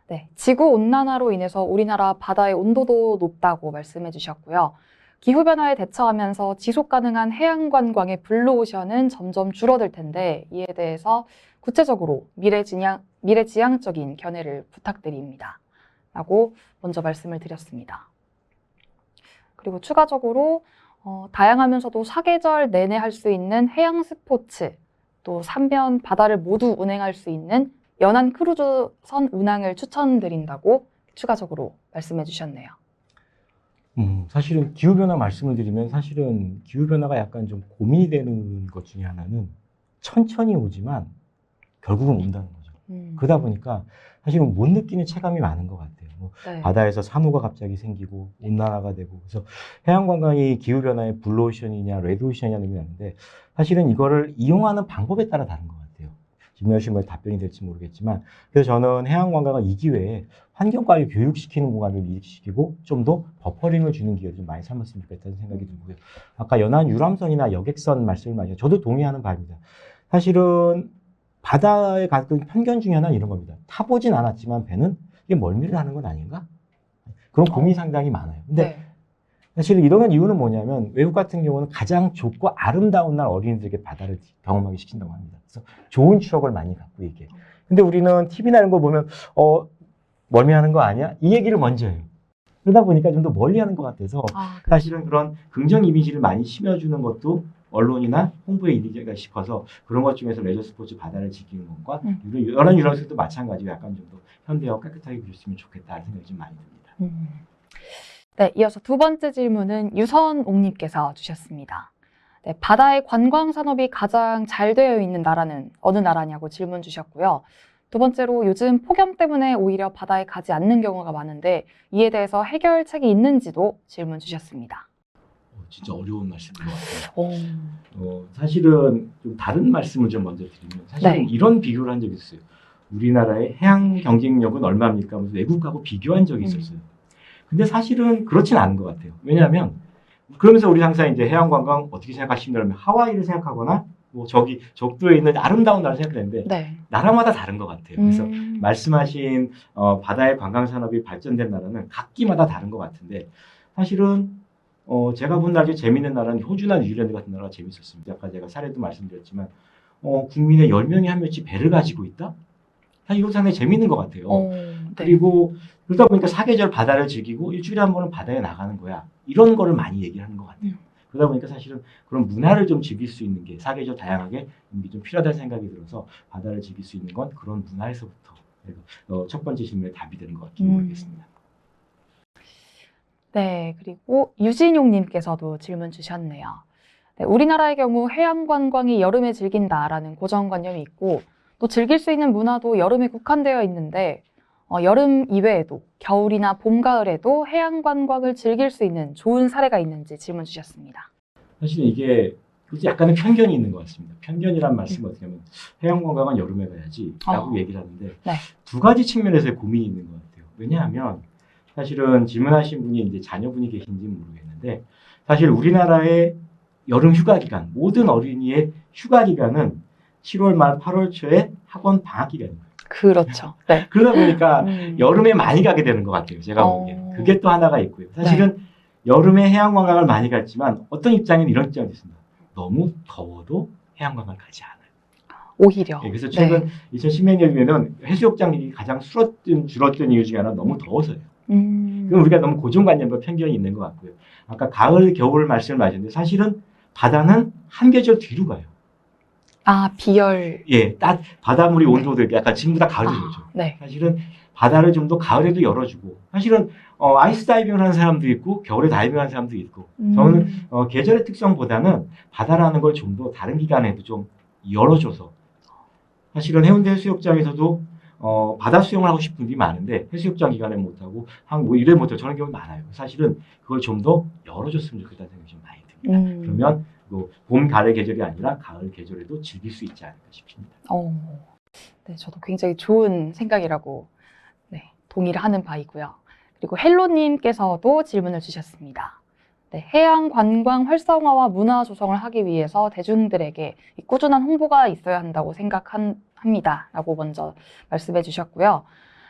네, 지구온난화로 인해서 우리나라 바다의 온도도 높다고 말씀해 주셨고요. 기후변화에 대처하면서 지속가능한 해양관광의 블루오션은 점점 줄어들 텐데 이에 대해서 구체적으로 미래지향적인 견해를 부탁드립니다. 라고 먼저 말씀을 드렸습니다. 그리고 추가적으로 다양하면서도 사계절 내내 할 수 있는 해양 스포츠, 또 3면 바다를 모두 운행할 수 있는 연안 크루즈선 운항을 추천드린다고 추가적으로 말씀해 주셨네요. 사실은 기후변화 말씀을 드리면 사실은 기후변화가 약간 좀 고민이 되는 것 중에 하나는 천천히 오지만 결국은 온다는 거죠. 그러다 보니까 사실은 못 느끼는 체감이 많은 것 같아요. 네. 바다에서 산호가 갑자기 생기고 온난화가 되고 그래서 해양관광이 기후변화의 블루오션이냐 레드오션이냐 의미가 있는데 사실은 이거를 이용하는 방법에 따라 다른 것 같아요. 질문하신 말 답변이 될지 모르겠지만 그래서 저는 해양관광을 이 기회에 환경과를 교육시키는 공간을 이익시키고 좀 더 버퍼링을 주는 기회를 좀 많이 삼았으면 좋겠다는 생각이 들고요. 아까 연안 유람선이나 여객선 말씀을 많이 하셨죠. 저도 동의하는 바입니다. 사실은 바다에 가끔 편견 중에 하나는 이런 겁니다. 타보진 않았지만 배는 이게 멀미를 하는 건 아닌가? 그런 고민이 상당히 많아요. 근데 네. 사실 이런 이유는 뭐냐면 외국 같은 경우는 가장 좁고 아름다운 날 어린이들에게 바다를 경험하게 시킨다고 합니다. 그래서 좋은 추억을 많이 갖고 얘기해요. 근데 우리는 TV나 이런 거 보면 멀미하는 거 아니야? 이 얘기를 먼저 해요. 그러다 보니까 좀 더 멀리하는 것 같아서 사실은 그런 긍정 이미지를 많이 심어주는 것도 언론이나 홍보의 일이가 싶어서 그런 것 중에서 레저 스포츠 바다를 지키는 것과 여러 유람선도 마찬가지로 약간 좀 더 현대화 깨끗하게 그렸으면 좋겠다는 생각이 좀 많이 듭니다. 네, 이어서 두 번째 질문은 유선옥님께서 주셨습니다. 네, 바다의 관광 산업이 가장 잘 되어 있는 나라는 어느 나라냐고 질문 주셨고요. 두 번째로 요즘 폭염 때문에 오히려 바다에 가지 않는 경우가 많은데 이에 대해서 해결책이 있는지도 질문 주셨습니다. 진짜 어려운 말씀인 것 같아요. 사실은 좀 다른 말씀을 좀 먼저 드리면 사실은 이런 비교를 한 적이 있어요. 우리나라의 해양 경쟁력은 얼마입니까? 하면서 외국하고 비교한 적이 있었어요. 근데 사실은 그렇진 않은 것 같아요. 왜냐하면 그러면서 우리 항상 이제 해양 관광 어떻게 생각하시냐면 하와이를 생각하거나 뭐 저기 적도에 있는 아름다운 나라를 생각하는데 나라마다 다른 것 같아요. 그래서 말씀하신 바다의 관광 산업이 발전된 나라는 각기마다 다른 것 같은데 사실은 제가 본 나라 중에 재미있는 나라는 호주나 뉴질랜드 같은 나라가 재밌었습니다. 아까 제가 사례도 말씀드렸지만 국민의 10명이 한 명씩 배를 가지고 있다? 사실 이거 상당히 재미있는 것 같아요. 그리고 그러다 보니까 사계절 바다를 즐기고 일주일에 한 번은 바다에 나가는 거야. 이런 거를 많이 얘기하는 것 같아요. 그러다 보니까 사실은 그런 문화를 좀 즐길 수 있는 게 사계절 다양하게 있는 게 좀 필요하다는 생각이 들어서 바다를 즐길 수 있는 건 그런 문화에서부터 첫 번째 질문에 답이 되는 것 같긴 모르겠습니다. 네, 그리고 유진용님께서도 질문 주셨네요. 네, 우리나라의 경우 해양 관광이 여름에 즐긴다라는 고정관념이 있고 또 즐길 수 있는 문화도 여름에 국한되어 있는데 여름 이외에도 겨울이나 봄, 가을에도 해양 관광을 즐길 수 있는 좋은 사례가 있는지 질문 주셨습니다. 사실 이게 약간의 편견이 있는 것 같습니다. 편견이란 말씀은 어떻게 하면 해양 관광은 여름에 가야지라고 얘기를 하는데 네. 두 가지 측면에서의 고민이 있는 것 같아요. 왜냐하면 사실은 질문하신 분이 이제 자녀분이 계신지는 모르겠는데 사실 우리나라의 여름 휴가 기간, 모든 어린이의 휴가 기간은 7월 말 8월 초에 학원 방학 기간입니다. 그렇죠. 네. 그러다 보니까 여름에 많이 가게 되는 것 같아요. 제가 보기에는. 그게 또 하나가 있고요. 사실은 여름에 해양 관광을 많이 갔지만 어떤 입장에는 이런 입장이 있습니다. 너무 더워도 해양 관광을 가지 않아요. 오히려. 네, 그래서 최근 2010년이면 해수욕장이 가장 줄었던 이유 중에 하나는 너무 더워서예요. 그럼 우리가 너무 고정관념과 편견이 있는 것 같고요. 아까 가을, 겨울 말씀을 하셨는데 사실은 바다는 한 계절 뒤로 가요. 아, 비열. 예, 바닷물이 온도도 약간 지금보다 가을이 오죠. 네. 사실은 바다를 좀 더 가을에도 열어주고 사실은 아이스 다이빙을 하는 사람도 있고 겨울에 다이빙 하는 사람도 있고 저는 계절의 특성보다는 바다라는 걸 좀 더 다른 기간에도 좀 열어줘서 사실은 해운대 해수욕장에서도 바다 수영을 하고 싶은 분들이 많은데 해수욕장 기간에 못하고 뭐 이래 못하고 저런 경우 많아요. 사실은 그걸 좀 더 열어줬으면 좋겠다는 생각이 좀 많이 듭니다. 그러면 봄, 가을 계절이 아니라 가을 계절에도 즐길 수 있지 않을까 싶습니다. 네, 저도 굉장히 좋은 생각이라고 동의를 하는 바이고요. 그리고 헬로님께서도 질문을 주셨습니다. 네, 해양 관광 활성화와 문화 조성을 하기 위해서 대중들에게 꾸준한 홍보가 있어야 한다고 생각합니다. 라고 먼저 말씀해 주셨고요.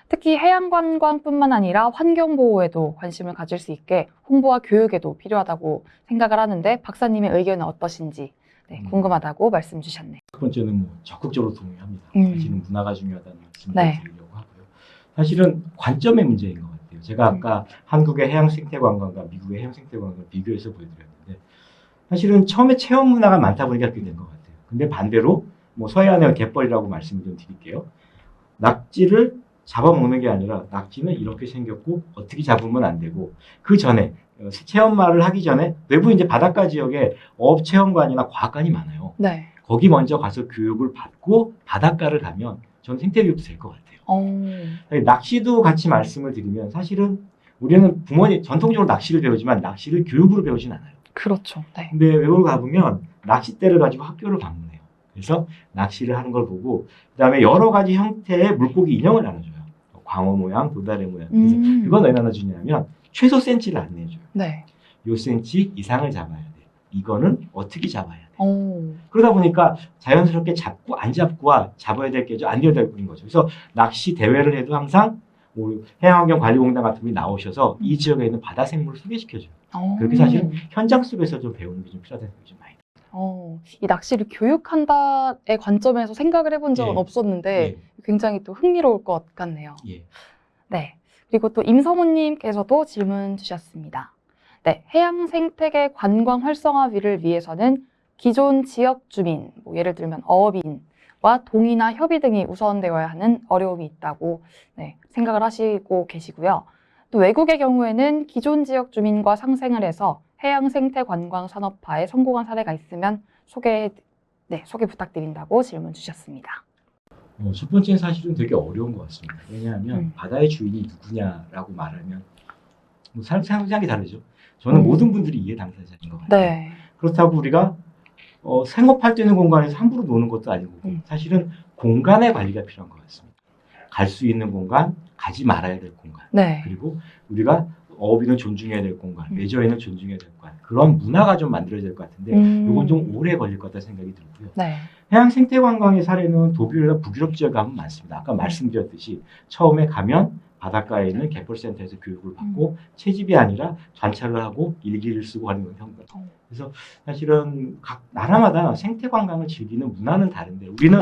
특히 해양 관광뿐만 아니라 환경 보호에도 관심을 가질 수 있게 홍보와 교육에도 필요하다고 생각을 하는데 박사님의 의견은 어떠신지 궁금하다고 말씀 주셨네요. 첫 번째는 적극적으로 동의합니다. 사실은 문화가 중요하다는 말씀을 드리려고 하고요. 사실은 관점의 문제인 것 같아요. 제가 아까 한국의 해양 생태 관광과 미국의 해양 생태 관광을 비교해서 보여드렸는데 사실은 처음에 체험 문화가 많다 보니까 그렇게 된 것 같아요. 근데 반대로 서해안의 갯벌이라고 말씀을 좀 드릴게요. 낙지를 잡아먹는 게 아니라 낙지는 이렇게 생겼고 어떻게 잡으면 안 되고 그 전에 체험마를 하기 전에 외부 이제 바닷가 지역에 어업체험관이나 과학관이 많아요. 네. 거기 먼저 가서 교육을 받고 바닷가를 가면 전 생태교육도 될 것 같아요. 낚시도 같이 말씀을 드리면 사실은 우리는 부모님 전통적으로 낚시를 배우지만 낚시를 교육으로 배우진 않아요. 그렇죠. 네. 근데 외국을 가보면 낚싯대를 가지고 학교를 방문해요. 그래서 낚시를 하는 걸 보고 그다음에 여러 가지 형태의 물고기 인형을 나눠줘요. 광어 모양, 도다리 모양. 그래서 그건 왜 나눠주냐면 최소 센치를 안내해줘요. 네. 요 센치 이상을 잡아야 돼. 이거는 어떻게 잡아야 돼. 그러다 보니까 자연스럽게 잡고 안 잡고와 잡아야 될 게 안 되어야 되는 거죠. 그래서 낚시 대회를 해도 항상 해양환경관리공단 같은 분이 나오셔서 이 지역에 있는 바다 생물을 소개시켜줘요. 그렇게 사실 현장 속에서 좀 배우는 게 좀 필요하다는 생각이 좀 많이 들어요. 이 낚시를 교육한다의 관점에서 생각을 해본 적은 없었는데 굉장히 또 흥미로울 것 같네요. 네. 그리고 또 임성훈님께서도 질문 주셨습니다. 네, 해양 생태계 관광 활성화를 위해서는 기존 지역 주민, 예를 들면 어업인과 동의나 협의 등이 우선되어야 하는 어려움이 있다고 생각을 하시고 계시고요. 또 외국의 경우에는 기존 지역 주민과 상생을 해서 해양 생태 관광 산업화에 성공한 사례가 있으면 소개 부탁드린다고 질문 주셨습니다. 첫 번째는 사실은 되게 어려운 것 같습니다. 왜냐하면 바다의 주인이 누구냐라고 말하면 상상이 다르죠. 저는 모든 분들이 이해 당사자인 것 같아요. 네. 그렇다고 우리가 생업할 때 있는 공간에서 함부로 노는 것도 아니고 사실은 공간의 관리가 필요한 것 같습니다. 갈 수 있는 공간, 가지 말아야 될 공간, 그리고 우리가 어업인은 존중해야 될 공간, 레저인은 존중해야 될 공간, 그런 문화가 좀 만들어져야 될 것 같은데 이건 좀 오래 걸릴 것 같다는 생각이 들고요. 해양 생태 관광의 사례는 독일이나 북유럽 지역에 가면 많습니다. 아까 말씀드렸듯이 처음에 가면 바닷가에 있는 갯벌센터에서 교육을 받고 채집이 아니라 관찰을 하고 일기를 쓰고 하는 경우가 그래서 사실은 각 나라마다 생태 관광을 즐기는 문화는 다른데 우리는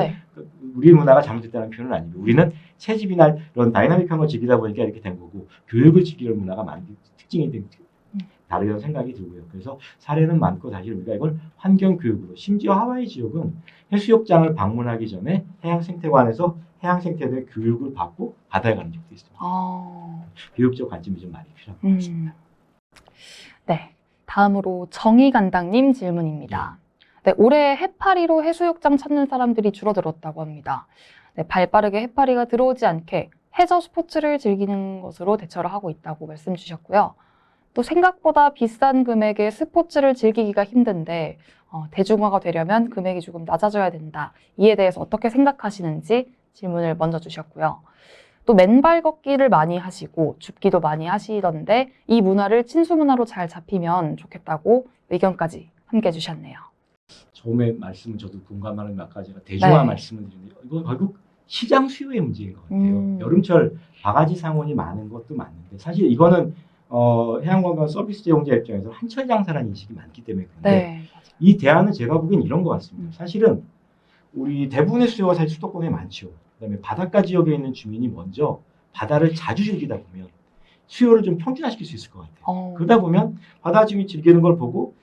우리 문화가 잘못됐다는 표현은 아니고 우리는 채집이나 이런 다이나믹한 걸 즐기다 보니까 이렇게 된 거고 교육을 즐기는 문화가 특징이 된 다르다는 생각이 들고요. 그래서 사례는 많고 사실 우리가 이걸 환경교육으로 심지어 하와이 지역은 해수욕장을 방문하기 전에 해양생태관에서 해양생태들 교육을 받고 바다에 가는 적도 있습니다. 교육적 관점이 좀 많이 필요한 것 같습니다. 네, 다음으로 정의간당님 질문입니다. 네, 올해 해파리로 해수욕장 찾는 사람들이 줄어들었다고 합니다. 네, 발빠르게 해파리가 들어오지 않게 해저 스포츠를 즐기는 것으로 대처를 하고 있다고 말씀 주셨고요. 또 생각보다 비싼 금액의 스포츠를 즐기기가 힘든데 대중화가 되려면 금액이 조금 낮아져야 된다. 이에 대해서 어떻게 생각하시는지 질문을 먼저 주셨고요. 또 맨발 걷기를 많이 하시고 줍기도 많이 하시던데 이 문화를 친수 문화로 잘 잡히면 좋겠다고 의견까지 함께 주셨네요. 처음에 말씀은 저도 공감하는 몇 가지가 대중화 네. 말씀을 드리는데 이건 결국 시장 수요의 문제인 것 같아요. 여름철 바가지 상온이 많은 것도 맞는데 사실 이거는 해양관광 서비스 제공자 입장에서 한철 장사라는 인식이 많기 때문에 그런데 네, 이 대안은 제가 보기엔 이런 것 같습니다. 사실은 우리 대부분의 수요가 사실 수도권에 많죠. 그다음에 바닷가 지역에 있는 주민이 먼저 바다를 자주 즐기다 보면 수요를 좀 평준화시킬 수 있을 것 같아요. 그러다 보면 바다 주민이 즐기는 걸 보고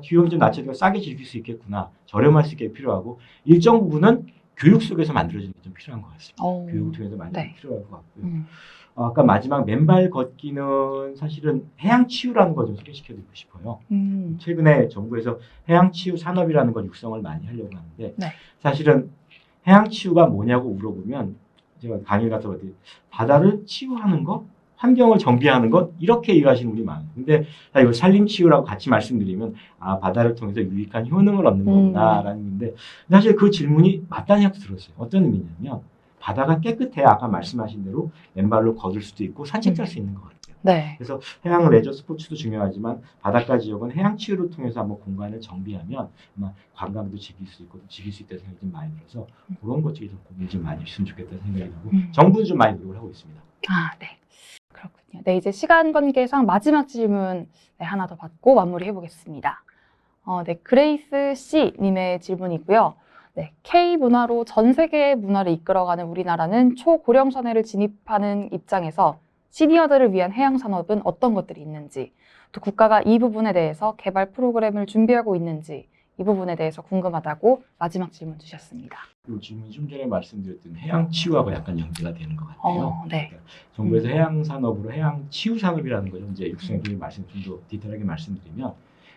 비용이 좀 낮춰서 싸게 즐길 수 있겠구나. 저렴할 수 있게 필요하고 일정 부분은 교육 속에서 만들어지는 게 좀 필요한 것 같습니다. 교육을 통해서 만들어지는 게 필요할 것 같고요. 아까 마지막 맨발 걷기는 사실은 해양치유라는 걸 좀 소개시켜드리고 싶어요. 최근에 정부에서 해양치유 산업이라는 걸 육성을 많이 하려고 하는데 네. 사실은 해양치유가 뭐냐고 물어보면 제가 강의 가서 어디 바다를 치유하는 것, 환경을 정비하는 것 이렇게 이해하시는 분이 많아요. 근데 이걸 산림치유라고 같이 말씀드리면 바다를 통해서 유익한 효능을 얻는 거구나라는 건데 사실 그 질문이 맞다는 생각도 들었어요. 어떤 의미냐면 바다가 깨끗해야 아까 말씀하신 대로 맨발로 걷을 수도 있고 산책할 수 있는 것 같아요. 네. 그래서 해양 레저 스포츠도 중요하지만 바닷가 지역은 해양 치유를 통해서 한번 공간을 정비하면 아마 관광도 즐길 수 있고 즐길 수 있다는 생각이 좀 많이 들어서 그런 것들이 좀 고민이 좀 많이 했으면 좋겠다는 생각이 들고 정부는 좀 많이 노력을 하고 있습니다. 네. 그렇군요. 네, 이제 시간 관계상 마지막 질문 하나 더 받고 마무리해 보겠습니다. 네, 그레이스 C 님의 질문이고요. 네, K 문화로 전 세계의 문화를 이끌어가는 우리나라는 초고령 사회를 진입하는 입장에서 시니어들을 위한 해양 산업은 어떤 것들이 있는지, 또 국가가 이 부분에 대해서 개발 프로그램을 준비하고 있는지 이 부분에 대해서 궁금하다고 마지막 질문 주셨습니다. 이 질문이 좀 전에 말씀드렸던 해양 치유하고 약간 연계가 되는 것 같아요. 네. 그러니까 정부에서 해양 산업으로 해양 치유 산업이라는 걸 이제 육성해드린 말씀 좀 더 디테일하게 말씀드리면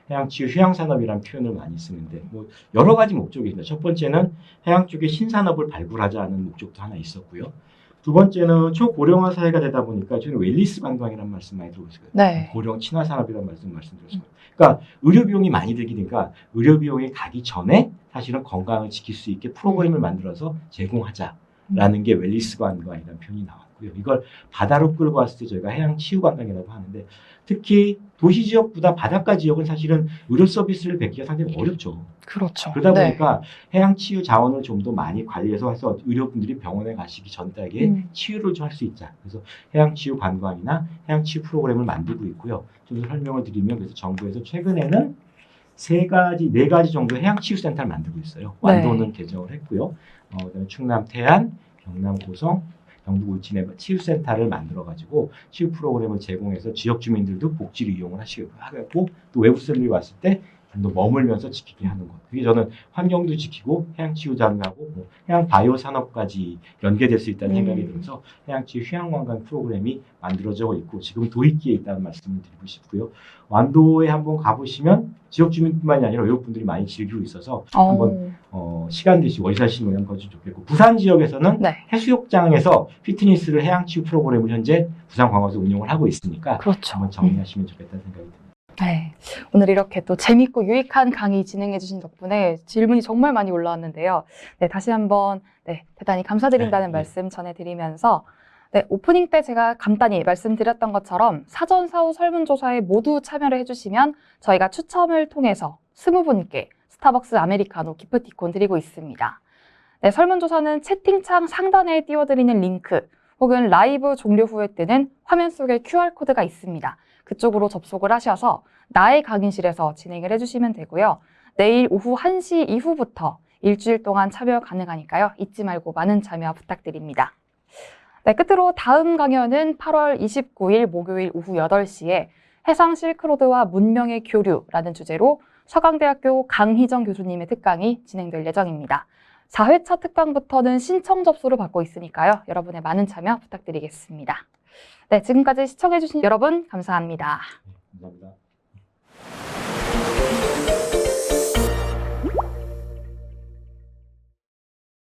해양 치유 휴양 산업이라는 표현을 많이 쓰는데 뭐 여러 가지 목적이 있습니다. 첫 번째는 해양 쪽에 신산업을 발굴하자는 목적도 하나 있었고요. 두 번째는 초고령화 사회가 되다 보니까 저는 웰리스 관광이라는 말씀 많이 들어보셨어요. 네. 고령 친화 산업이라는 말씀드렸어요. 그러니까 의료 비용이 많이 들게 되니까 의료 비용이 가기 전에 사실은 건강을 지킬 수 있게 프로그램을 만들어서 제공하자라는 게 웰리스 관광이라는 표현이 나왔고요. 이걸 바다로 끌고 왔을 때 저희가 해양 치유 관광이라고 하는데 특히 도시 지역보다 바닷가 지역은 사실은 의료 서비스를 뵙기가 상당히 어렵죠. 그렇죠. 그러다 보니까 해양 치유 자원을 좀 더 많이 관리해서 해서 의료분들이 병원에 가시기 전까지에 치유를 좀 할 수 있자. 그래서 해양 치유 관광이나 해양 치유 프로그램을 만들고 있고요. 좀 더 설명을 드리면 그래서 정부에서 최근에는 네 가지 정도 해양 치유 센터를 만들고 있어요. 완도는 개정을 했고요. 그다음에 충남 태안, 경남 고성, 경북 울진에 치유센터를 만들어가지고 치유 프로그램을 제공해서 지역 주민들도 복지를 이용을 하고 또 외부 사람들이 왔을 때 좀 더 머물면서 지키게 하는 것. 그게 저는 환경도 지키고 해양치유 자문하고 뭐 해양 바이오 산업까지 연계될 수 있다는 생각이 들어서 해양치유 휴양관광 프로그램이 만들어져 있고 지금 도입기에 있다는 말씀을 드리고 싶고요. 완도에 한번 가보시면 지역 주민뿐만이 아니라 외국분들이 많이 즐기고 있어서 한번 시간 되시 월사시는 면 거주 좋겠고 부산 지역에서는 해수욕장에서 피트니스를 해양치유 프로그램을 현재 부산관광에서 운영을 하고 있으니까 그렇죠. 한번 정리하시면 좋겠다는 생각이 듭니다. 네, 오늘 이렇게 또 재밌고 유익한 강의 진행해 주신 덕분에 질문이 정말 많이 올라왔는데요. 네, 다시 한번 대단히 감사드린다는 말씀 전해드리면서 오프닝 때 제가 간단히 말씀드렸던 것처럼 사전 사후 설문조사에 모두 참여를 해주시면 저희가 추첨을 통해서 20분께 스타벅스 아메리카노 기프티콘 드리고 있습니다. 네, 설문조사는 채팅창 상단에 띄워드리는 링크 혹은 라이브 종료 후에 뜨는 화면 속에 QR코드가 있습니다. 그쪽으로 접속을 하셔서 나의 강의실에서 진행을 해주시면 되고요. 내일 오후 1시 이후부터 일주일 동안 참여 가능하니까요. 잊지 말고 많은 참여 부탁드립니다. 네, 끝으로 다음 강연은 8월 29일 목요일 오후 8시에 해상 실크로드와 문명의 교류라는 주제로 서강대학교 강희정 교수님의 특강이 진행될 예정입니다. 4회차 특강부터는 신청 접수를 받고 있으니까요. 여러분의 많은 참여 부탁드리겠습니다. 네, 지금까지 시청해주신 여러분 감사합니다. 감사합니다.